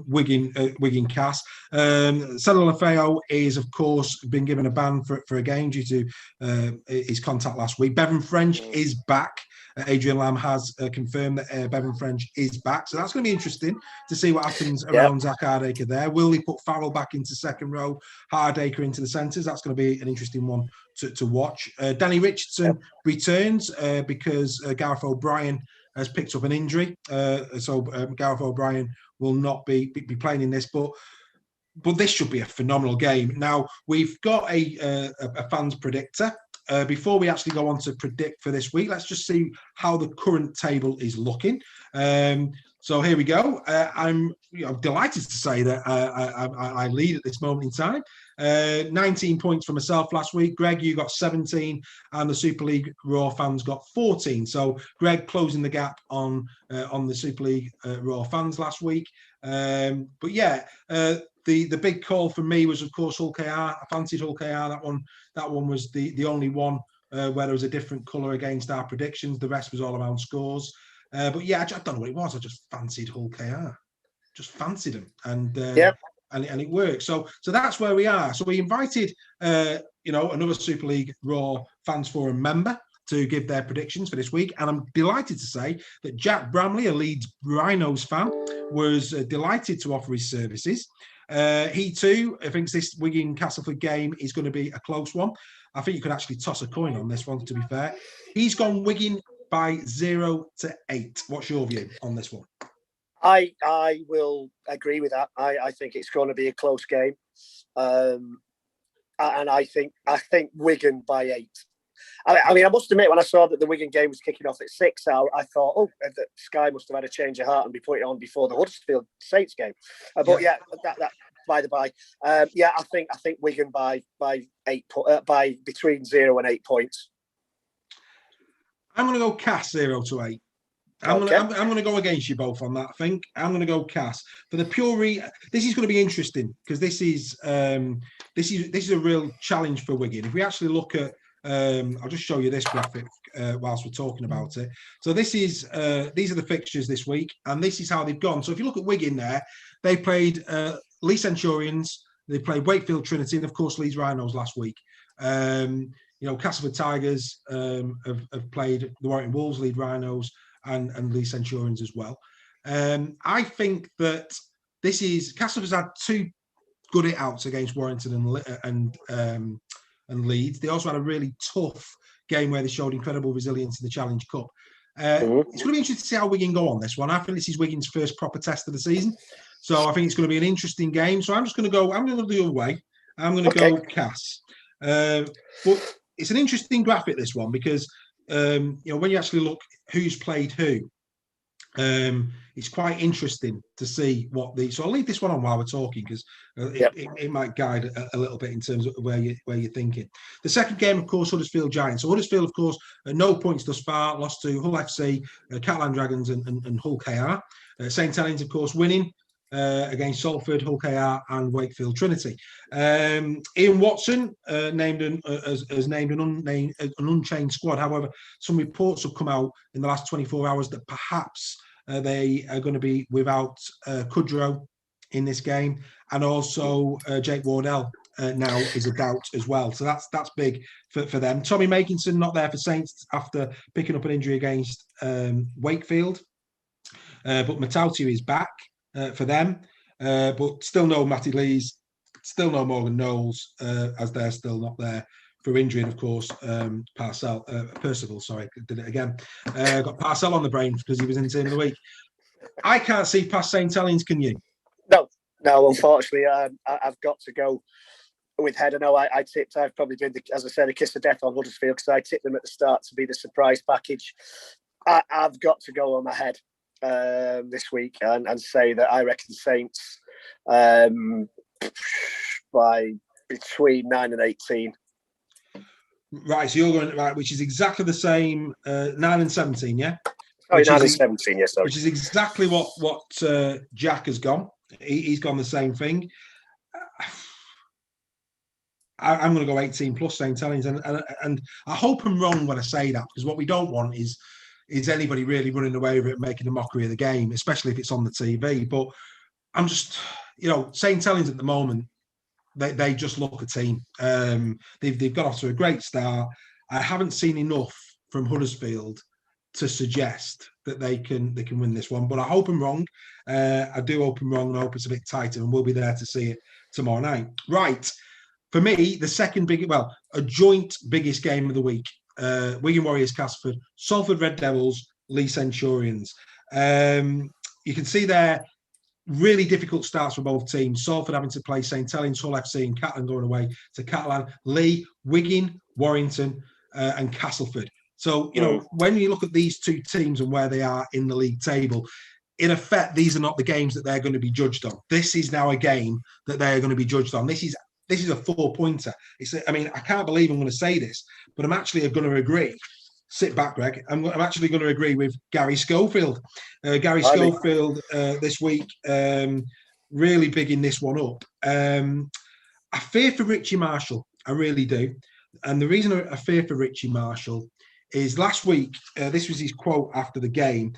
Wigan Cass. Cedric Lafayette is, of course, been given a ban for a game due to his contact last week. Bevan French is back. Adrian Lamb has confirmed that Bevan French is back. So that's going to be interesting to see what happens around Zach Hardacre there. Will he put Farrell back into second row, Hardacre into the centres? That's going to be an interesting one to watch. Danny Richardson returns because Gareth O'Brien has picked up an injury. So Gareth O'Brien will not be playing in this, but this should be a phenomenal game. Now, we've got a fans predictor. Before we actually go on to predict for this week, let's just see how the current table is looking. So here we go. I'm delighted to say that I lead at this moment in time. 19 points for myself last week. Greg, you got 17, and the Super League Raw fans got 14. So Greg closing the gap on the Super League Raw fans last week. But yeah, the big call for me was, of course, Hull KR. I fancied Hull KR. That one was the only one where there was a different colour against our predictions. The rest was all around scores. But yeah, I don't know what it was. I just fancied Hull KR. Just fancied them, and it worked. So that's where we are. So we invited another Super League Raw Fans Forum member to give their predictions for this week, and I'm delighted to say that Jack Bramley, a Leeds Rhinos fan, was delighted to offer his services. He too thinks this Wigan Castleford game is going to be a close one. I think you could actually toss a coin on this one, to be fair. He's gone Wigan by 0-8. What's your view on this one? I will agree with that. I think it's going to be a close game, and I think Wigan by 8. I mean, I must admit, when I saw that the Wigan game was kicking off at 6, I thought, that Sky must have had a change of heart and be putting it on before the Huddersfield Saints game. But that by the by, I think Wigan by between 0 and 8 points. I'm going to go Cass 0-8. I'm going to go against you both on that. I think I'm going to go Cass for the pure. This is going to be interesting because this is a real challenge for Wigan. If we actually look at, I'll just show you this graphic whilst we're talking about it. So these are the fixtures this week, and this is how they've gone. So if you look at Wigan there, they played Leeds Centurions, they played Wakefield Trinity, and of course Leeds Rhinos last week. Castleford Tigers have played the Warrington Wolves, Leeds Rhinos, and Leeds Centurions as well. I think that Castleford's had 2 good outs against Warrington and Leeds. They also had a really tough game where they showed incredible resilience in the Challenge Cup. It's going to be interesting to see how Wigan go on this one. I think this is Wigan's first proper test of the season, so I think it's going to be an interesting game. So I'm going to go the other way. I'm going to go Cass. But it's an interesting graphic, this one, because when you actually look who's played who, it's quite interesting to see so I'll leave this one on while we're talking because it might guide a little bit in terms of where you're thinking. The second game, of course, Huddersfield Giants. So Huddersfield, of course, no points thus far, lost to Hull FC, Catalan Dragons and Hull KR. St Helens, of course, winning against Salford, Hull KR and Wakefield Trinity. Ian Watson has named an unchanged squad. However, some reports have come out in the last 24 hours that perhaps they are going to be without Kudrow in this game, and also Jake Wardell now is a doubt as well. So that's big for them. Tommy Makinson not there for Saints after picking up an injury against Wakefield. But Matautiu is back for them. But still no Matty Lees, still no Morgan Knowles, as they're still not there for injury. And of course, Percival, sorry, did it again. Got Parcell on the brain because he was in the team of the week. I can't see past St. Helens, can you? No, unfortunately, I've got to go with Head. I know I've probably been, as I said, a kiss of death on Huddersfield because I tipped them at the start to be the surprise package. I've got to go on my Head this week and say that I reckon Saints by between 9 and 18. Right, so you're going right, which is exactly the same 9 and 17, yeah? Sorry, 9 and 17, yes. Which is exactly what Jack has gone. He's gone the same thing. I'm going to go 18 plus St. Helens, and I hope I'm wrong when I say that, because what we don't want is anybody really running away with it and making a mockery of the game, especially if it's on the TV. But I'm just, St. Helens at the moment, they just look a team. They've got off to a great start. I haven't seen enough from Huddersfield to suggest that they can win this one, but I hope I'm wrong. I do hope I'm wrong, and I hope it's a bit tighter, and we'll be there to see it tomorrow night. Right, for me, the second a joint biggest game of the week: Wigan Warriors, Castleford, Salford Red Devils, Lee Centurions. You can see there really difficult starts for both teams. Salford having to play St. Helens, Hull FC, and Catalan going away to Catalan. Lee, Wigan, Warrington, and Castleford. So, when you look at these two teams and where they are in the league table, in effect, these are not the games that they're going to be judged on. This is now a game that they're going to be judged on. This is a 4-pointer. I can't believe I'm going to say this, but I'm actually going to agree. Sit back, Greg. I'm actually going to agree with Gary Schofield. Schofield this week, really bigging this one up. I fear for Richie Marshall. I really do. And the reason I fear for Richie Marshall is last week, this was his quote after the game.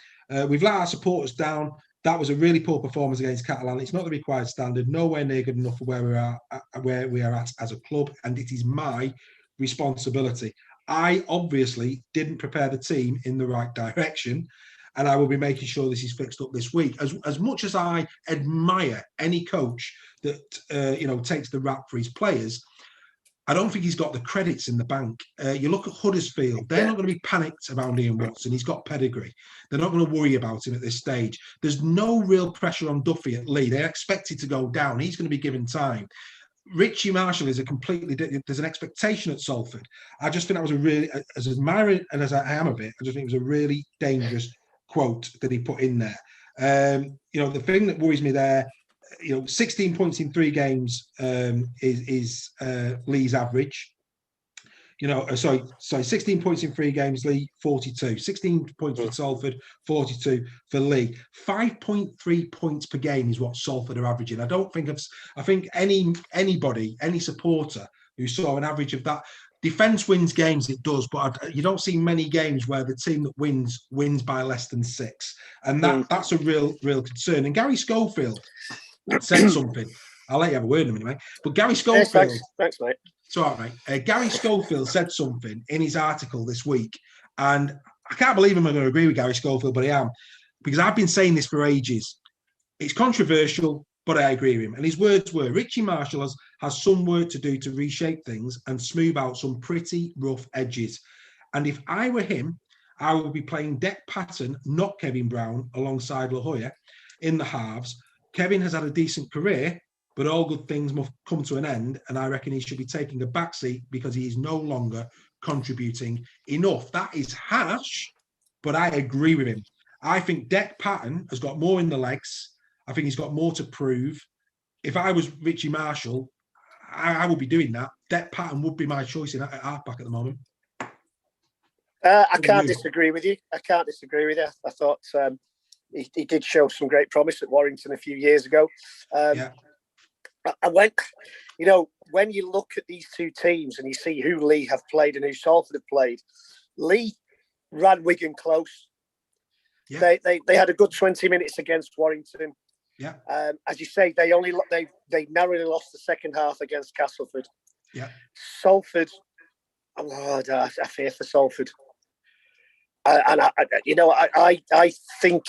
We've let our supporters down. That was a really poor performance against Catalan. It's not the required standard, nowhere near good enough for where we are at as a club, and it is my responsibility. I obviously didn't prepare the team in the right direction, and I will be making sure this is fixed up this week. As much as I admire any coach that takes the rap for his players, I don't think he's got the credits in the bank. You look at Huddersfield, they're not going to be panicked about Ian Watson. He's got pedigree. They're not going to worry about him at this stage. There's no real pressure on Duffy at Lee. They're expected to go down. He's going to be given time. Richie Marshall is there's an expectation at Salford. I just think that was a really, as admiring and as I am a bit, I just think it was a really dangerous quote that he put in there. The thing that worries me there, 16 points in 3 games is Lee's average. 16 points in 3 games, Lee 42. 16 points for Salford, 42 for Lee. 5.3 points per game is what Salford are averaging. I think any supporter who saw an average of that. Defence wins games, it does, but you don't see many games where the team that wins by less than 6, and that's a real concern. And Gary Schofield said something. I'll let you have a word in a minute, mate. But Gary Schofield, thanks, mate. It's all right, mate. Gary Schofield said something in his article this week, and I can't believe I'm going to agree with Gary Schofield, but I am, because I've been saying this for ages. It's controversial, but I agree with him. And his words were: Richie Marshall has some work to do to reshape things and smooth out some pretty rough edges. And if I were him, I would be playing Dec Patton, not Kevin Brown, alongside La Jolla in the halves. Kevin has had a decent career, but all good things must come to an end, and I reckon he should be taking a backseat because he is no longer contributing enough. That is harsh, but I agree with him. I think Dec Patton has got more in the legs. I think he's got more to prove. If I was Richie Marshall, I would be doing that. Dec Patton would be my choice in halfback at the moment. I can't disagree with you. I thought he did show some great promise at Warrington a few years ago. When you look at these two teams and you see who Lee have played and who Salford have played, Lee ran Wigan close. Yeah. They had a good 20 minutes against Warrington. Yeah. As you say, they narrowly lost the second half against Castleford. Yeah. Salford, I fear for Salford. And I think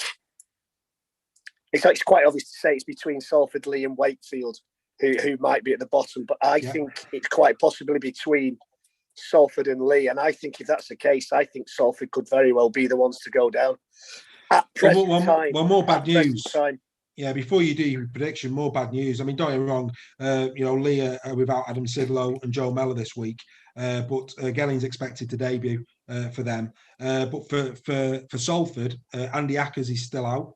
it's quite obvious to say it's between Salford, Lee, and Wakefield who might be at the bottom, but I think it's quite possibly between Salford and Lee. And I think if that's the case, I think Salford could very well be the ones to go down at present time. Well, more bad news. Time. Yeah, before you do your prediction, more bad news. I mean, don't get me wrong, Lee are without Adam Sidlow and Joe Mellor this week, but Gelling's expected to debut for them. But for Salford, Andy Ackers is still out,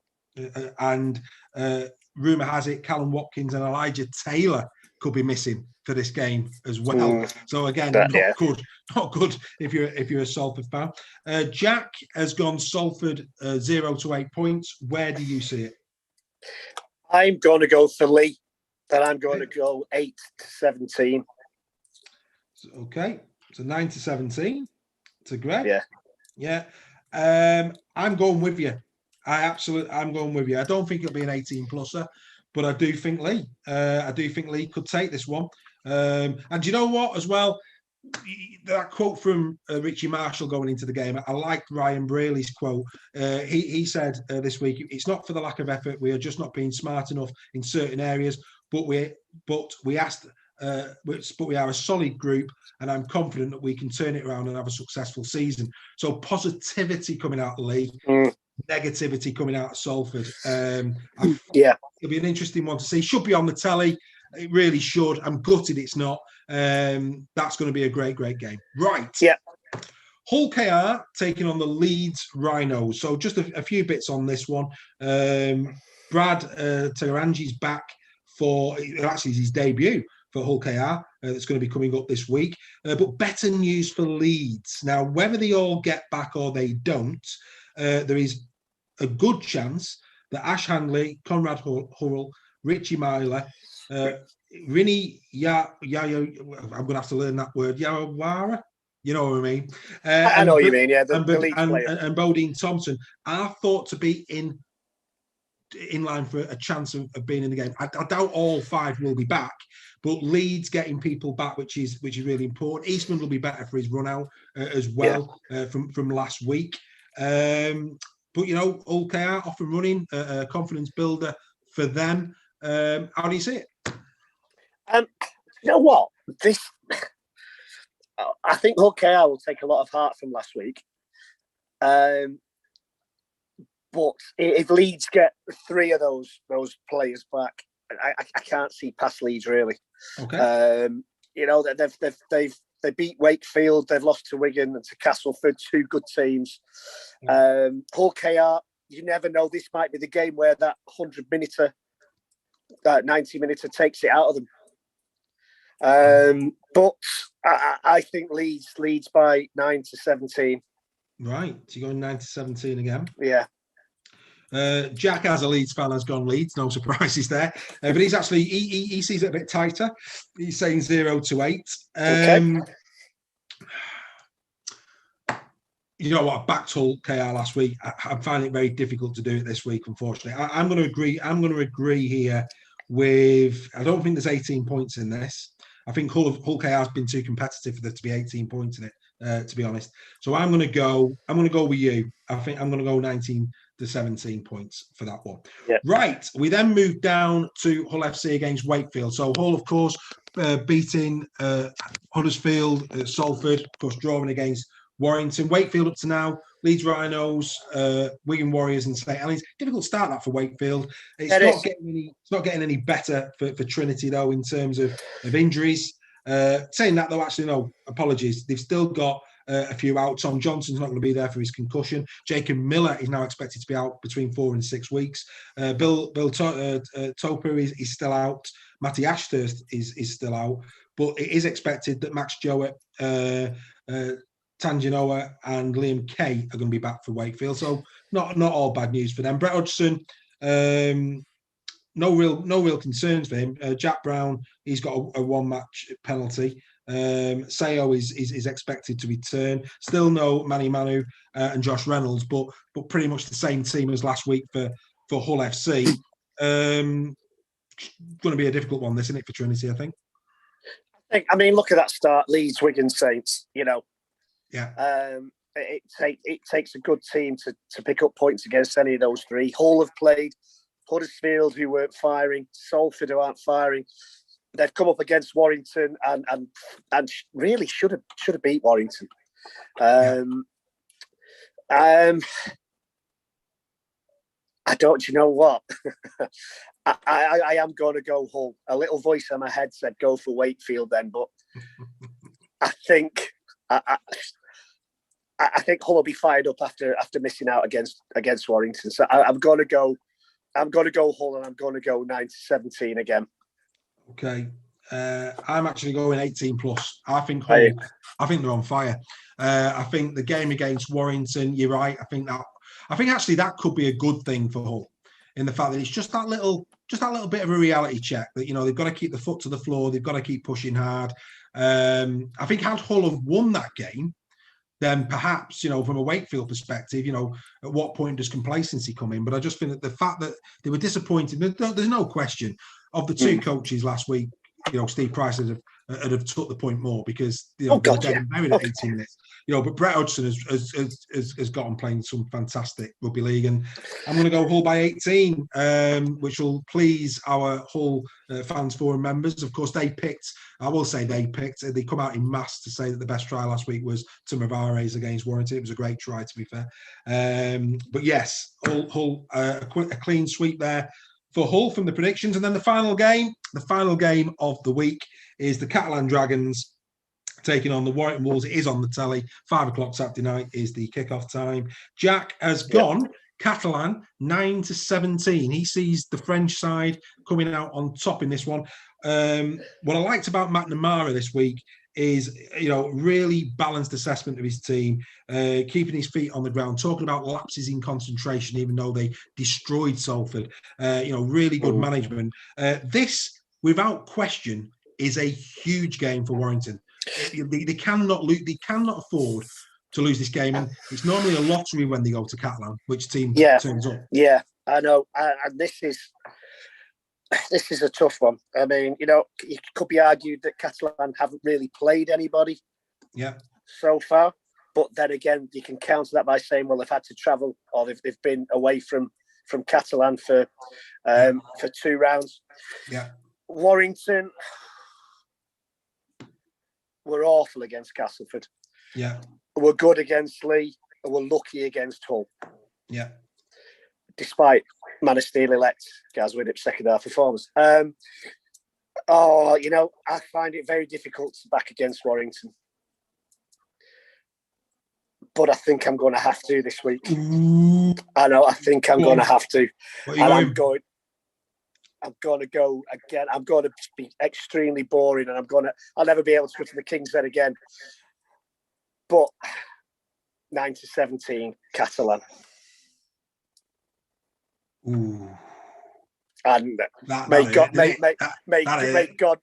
and rumour has it Callum Watkins and Elijah Taylor could be missing for this game as well. So again, not good if you're a Salford fan. Jack has gone Salford 0 to 8 points. Where do you see it? I'm going to go for Lee, and I'm going to go 8 to 17. Okay, so 9 to 17 to Greg. Yeah. I'm going with you. I'm going with you. I don't think it'll be an 18 pluser, but I do think Lee. Could take this one. And do you know what? As well, that quote from Richie Marshall going into the game. I liked Ryan Braley's quote. He said this week, "It's not for the lack of effort. We are just not being smart enough in certain areas. But we are a solid group, and I'm confident that we can turn it around and have a successful season." So positivity coming out of Lee, negativity coming out of Salford. It'll be an interesting one to see. Should be on the telly. It really should. I'm gutted it's not. That's going to be a great game. Right. Yeah. Hull KR taking on the Leeds Rhinos. So just a few bits on this one. Brad Terangi's back for actually his debut for Hull KR. That's going to be coming up this week. But better news for Leeds. Now, whether they all get back or they don't, there is a good chance that Ash Handley, Conrad Hurrell, Richie Myler, Rini I'm going to have to learn that word, Yawara, you know what I mean? I know what you mean, yeah. The Leeds player. And Bodine Thompson are thought to be in line for a chance of being in the game. I doubt all five will be back, but Leeds getting people back, which is really important. Eastman will be better for his run out as well from last week. But Hull KR off and running, a confidence builder for them. How do you see it? You know what? I think Hull KR will take a lot of heart from last week. But if Leeds get 3 of those players back, I can't see past Leeds really. Okay. They beat Wakefield, they've lost to Wigan and to Castleford, 2 good teams. Hull KR, you never know. This might be the game where that 100-minute, that 90-minute takes it out of them. But I think Leeds by 9 to 17. Right, so you're going 9 to 17 again. Yeah. Jack, as a Leeds fan, has gone Leeds. No surprises there. But he's actually he sees it a bit tighter. He's saying 0 to 8. Okay. You know what? I backed Hull KR last week. I find it very difficult to do it this week, unfortunately. I'm going to agree. I'm going to agree here with. I don't think there's 18 points in this. I think Hull KR has been too competitive for there to be 18 points in it. To be honest, so I'm going to go with you. I think I'm going to go 19 to 17 points for that one. Yeah. Right. We then move down to Hull FC against Wakefield. So Hull, of course, beating Huddersfield, Salford, of course, drawing against Warrington. Wakefield up to now, Leeds Rhinos, Wigan Warriors and St Helens. Difficult start that for Wakefield. It's not getting any better for Trinity though in terms of injuries. Saying that though, actually no, apologies. They've still got a few out. Tom Johnson's not going to be there for his concussion. Jacob Miller is now expected to be out between 4 and 6 weeks. Bill Toper is still out. Matty Ashurst is still out. But it is expected that Max Jowett, Tanginoa and Liam Kay are going to be back for Wakefield. So not all bad news for them. Brett Hodgson, no real concerns for him. Jack Brown, he's got a 1-match penalty. Sayo is expected to return. Still no Manny Manu and Josh Reynolds, but pretty much the same team as last week for Hull FC. Going to be a difficult one, this, isn't it, for Trinity, I think? I mean, look at that start. Leeds, Wigan, Saints, you know. Yeah. It takes a good team to pick up points against any of those three. Hull have played, Huddersfield, who weren't firing, Salford, who aren't firing. They've come up against Warrington and really should have beat Warrington. I don't, you know what? I am going to go Hull. A little voice in my head said go for Wakefield then, but I think Hull will be fired up after missing out against Warrington. So I'm going to go Hull, and I'm going to go 9-17 again. Okay. I'm actually going 18 plus. I think Hull, I think they're on fire. I think the game against Warrington, you're right. I think actually that could be a good thing for Hull, in the fact that it's just that little bit of a reality check that, you know, they've got to keep the foot to the floor, they've got to keep pushing hard. I think had Hull have won that game, then perhaps, you know, from a Wakefield perspective, you know, at what point does complacency come in? But I just think that the fact that they were disappointed, there's no question of the two coaches last week. You know, Steve Price would have took the point more, because, you know, they're dead and buried at 18 minutes. You know, but Brett Hodgson has got on playing some fantastic rugby league, and I'm going to go Hull by 18, which will please our Hull fans forum members. Of course, they come out in mass to say that the best try last week was to Mavares against Warrington. It was a great try, to be fair. But yes, Hull a clean sweep there for Hull from the predictions. And then the final game of the week is the Catalan Dragons taking on the Warrington Wolves. It is on the telly. 5 o'clock Saturday night is the kickoff time. Jack has gone Catalan 9-17. He sees the French side coming out on top in this one. What I liked about McNamara this week is, you know, really balanced assessment of his team, keeping his feet on the ground, talking about lapses in concentration, even though they destroyed Salford. You know, really good management. This, without question, is a huge game for Warrington. They cannot lose. They cannot afford to lose this game, and it's normally a lottery when they go to Catalan, which team turns up. Yeah, I know, and this is a tough one. I mean, you know, it could be argued that Catalan haven't really played anybody so far. But then again, you can counter that by saying, well, they've had to travel, or they've been away from Catalan for 2 rounds. Yeah. Warrington were awful against Castleford. Yeah. Were good against Lee, and were lucky against Hull. Yeah. Despite Man of Steel elect Gaz Widdop's second half performance. You know, I find it very difficult to back against Warrington. But I think I'm going to have to this week. I know, I think I'm going to have to. I'm going to go again. I'm going to be extremely boring, and I'll never be able to go to the King's Head again. But 9-17, Catalan. Ooh. And may God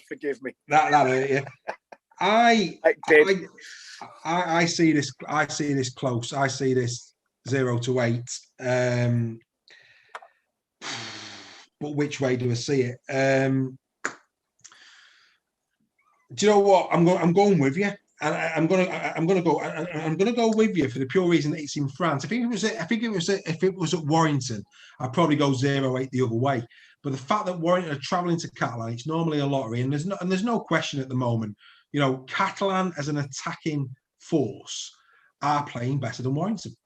forgive me. I see this. I see this close. I see this 0-8. But which way do I see it? Do you know what? I'm going with you. And I'm gonna go with you for the pure reason that it's in France. If it was at Warrington, I'd probably go 0-8 the other way. But the fact that Warrington are travelling to Catalan, it's normally a lottery, and there's no question at the moment. You know, Catalan as an attacking force are playing better than Warrington.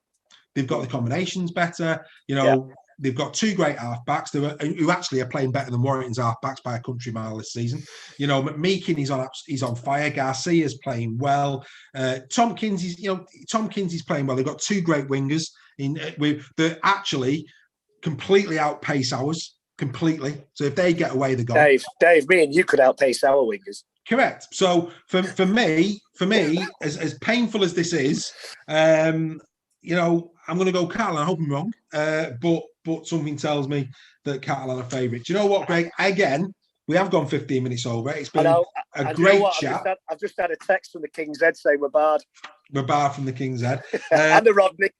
They've got the combinations better. You know, they've got 2 great halfbacks who actually are playing better than Warrington's halfbacks by a country mile this season. You know, McMeekin, he's on fire. Garcia's playing well. Tom Kinsey's playing well. They've got 2 great wingers that actually completely outpace ours. Completely. So if they get away, they're gone. Dave, me and you could outpace our wingers. Correct. So for me, as painful as this is, you know, I'm going to go Catalan. I hope I'm wrong, but something tells me that Catalan are favourite. Do you know what, Greg? Again, we have gone 15 minutes over. It's been a great chat. I've just had a text from the King's Head saying we're barred. We're barred from the King's Head. And the Rodney.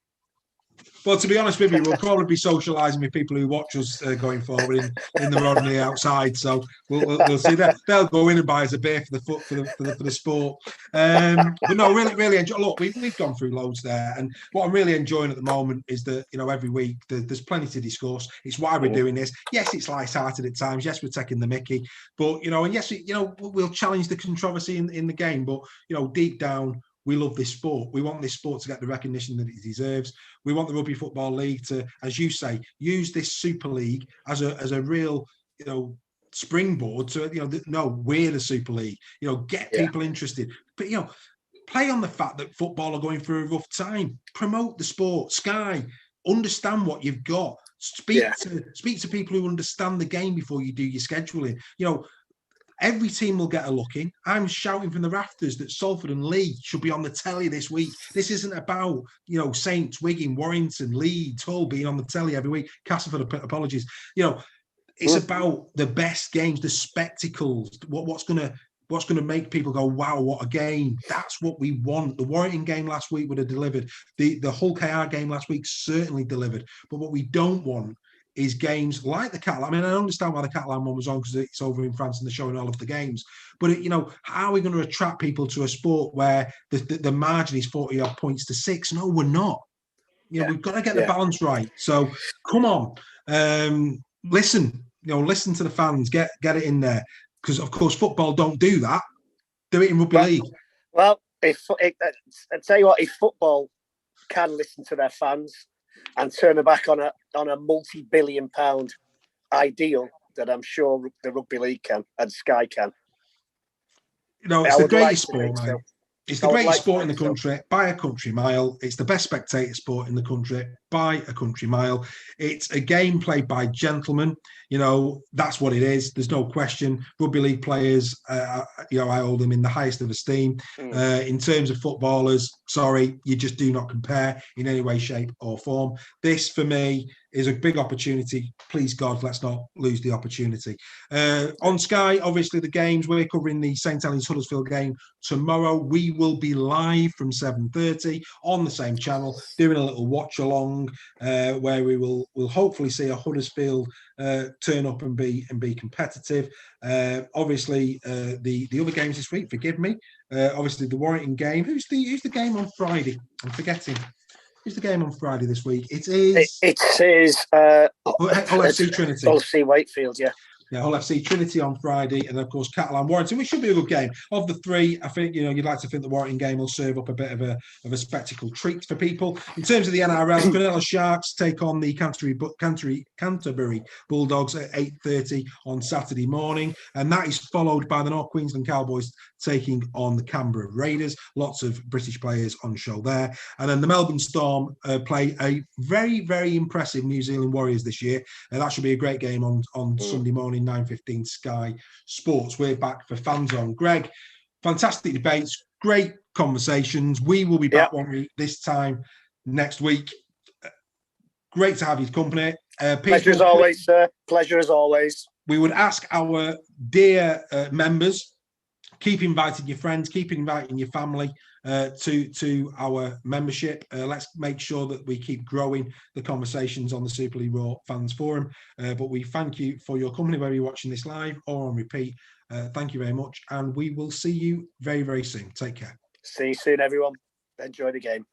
Well, to be honest with you, we'll probably be socialising with people who watch us going forward in the rod and the outside. So we'll see that they'll go in and buy us a beer for the sport. But no, really enjoy. Look, we've gone through loads there, and what I'm really enjoying at the moment is that every week there's plenty to discuss. It's why we're doing this. Yes, it's light-hearted at times. Yes, we're taking the mickey, but and yes, we'll challenge the controversy in the game. But deep down, we love this sport. We want this sport to get the recognition that it deserves. We want the Rugby Football League to, as you say, use this Super League as a real, springboard to, no, we're the Super League. Get people interested. But, play on the fact that football are going through a rough time. Promote the sport. Sky, understand what you've got. Speak to people who understand the game before you do your scheduling. Every team will get a look in. I'm shouting from the rafters that Salford and Lee should be on the telly this week. This isn't about, Saints, Wigan, Warrington, Leeds, Hull being on the telly every week. Castleford, apologies. It's about the best games, the spectacles, what's going to make people go, wow, what a game. That's what we want. The Warrington game last week would have delivered. The Hull KR game last week certainly delivered. But what we don't want is games like the Catalan. I mean, I understand why the Catalan one was on because it's over in France and they're showing all of the games. But, how are we going to attract people to a sport where the margin is 40 odd points to 6? No, we're not. We've got to get the balance right. So come on, listen. Listen to the fans. Get it in there because, of course, football don't do that. Do it in rugby league. Well, I tell you what, if football can listen to their fans and turn their back on a multi-billion-pound ideal that I'm sure the Rugby League can and Sky can. It's the greatest sport, mate. It's the greatest sport in the country by a country mile. It's the best spectator sport in the country by a country mile. It's a game played by gentlemen. That's what it is. There's no question. Rugby League players, I hold them in the highest of esteem. In terms of footballers, sorry, you just do not compare in any way, shape or form. This, for me, is a big opportunity. Please, God, let's not lose the opportunity. On Sky, obviously, the games, we're covering the St Helens Huddersfield game tomorrow. We will be live from 7:30 on the same channel, doing a little watch along where we'll hopefully see a Huddersfield turn up and be competitive. Obviously, the other games this week, forgive me. Obviously, the Warrington game. Who's the game on Friday? I'm forgetting. Who's the game on Friday this week? It is Hull FC Trinity. Hull FC Wakefield, yeah. Yeah, Hull FC Trinity on Friday, and of course Catalan Warrington, which should be a good game. Of the three, I think you'd like to think the Warrington game will serve up a bit of a spectacle treat for people. In terms of the NRL, Cronulla Sharks take on the Canterbury Bulldogs at 8:30 on Saturday morning, and that is followed by the North Queensland Cowboys taking on the Canberra Raiders. Lots of British players on show there, and then the Melbourne Storm play a very, very impressive New Zealand Warriors this year, and that should be a great game on Sunday morning. 9:15 Sky Sports. We're back for Fan Zone. Greg, fantastic debates, great conversations. We will be back this time next week. Great to have your company. Pleasure as always, sir. Pleasure as always. We would ask our dear members, keep inviting your friends, keep inviting your family to our membership. Let's make sure that we keep growing the conversations on the Super League Raw Fans Forum. But we thank you for your company, whether you're watching this live or on repeat. Thank you very much. And we will see you very, very soon. Take care. See you soon, everyone. Enjoy the game.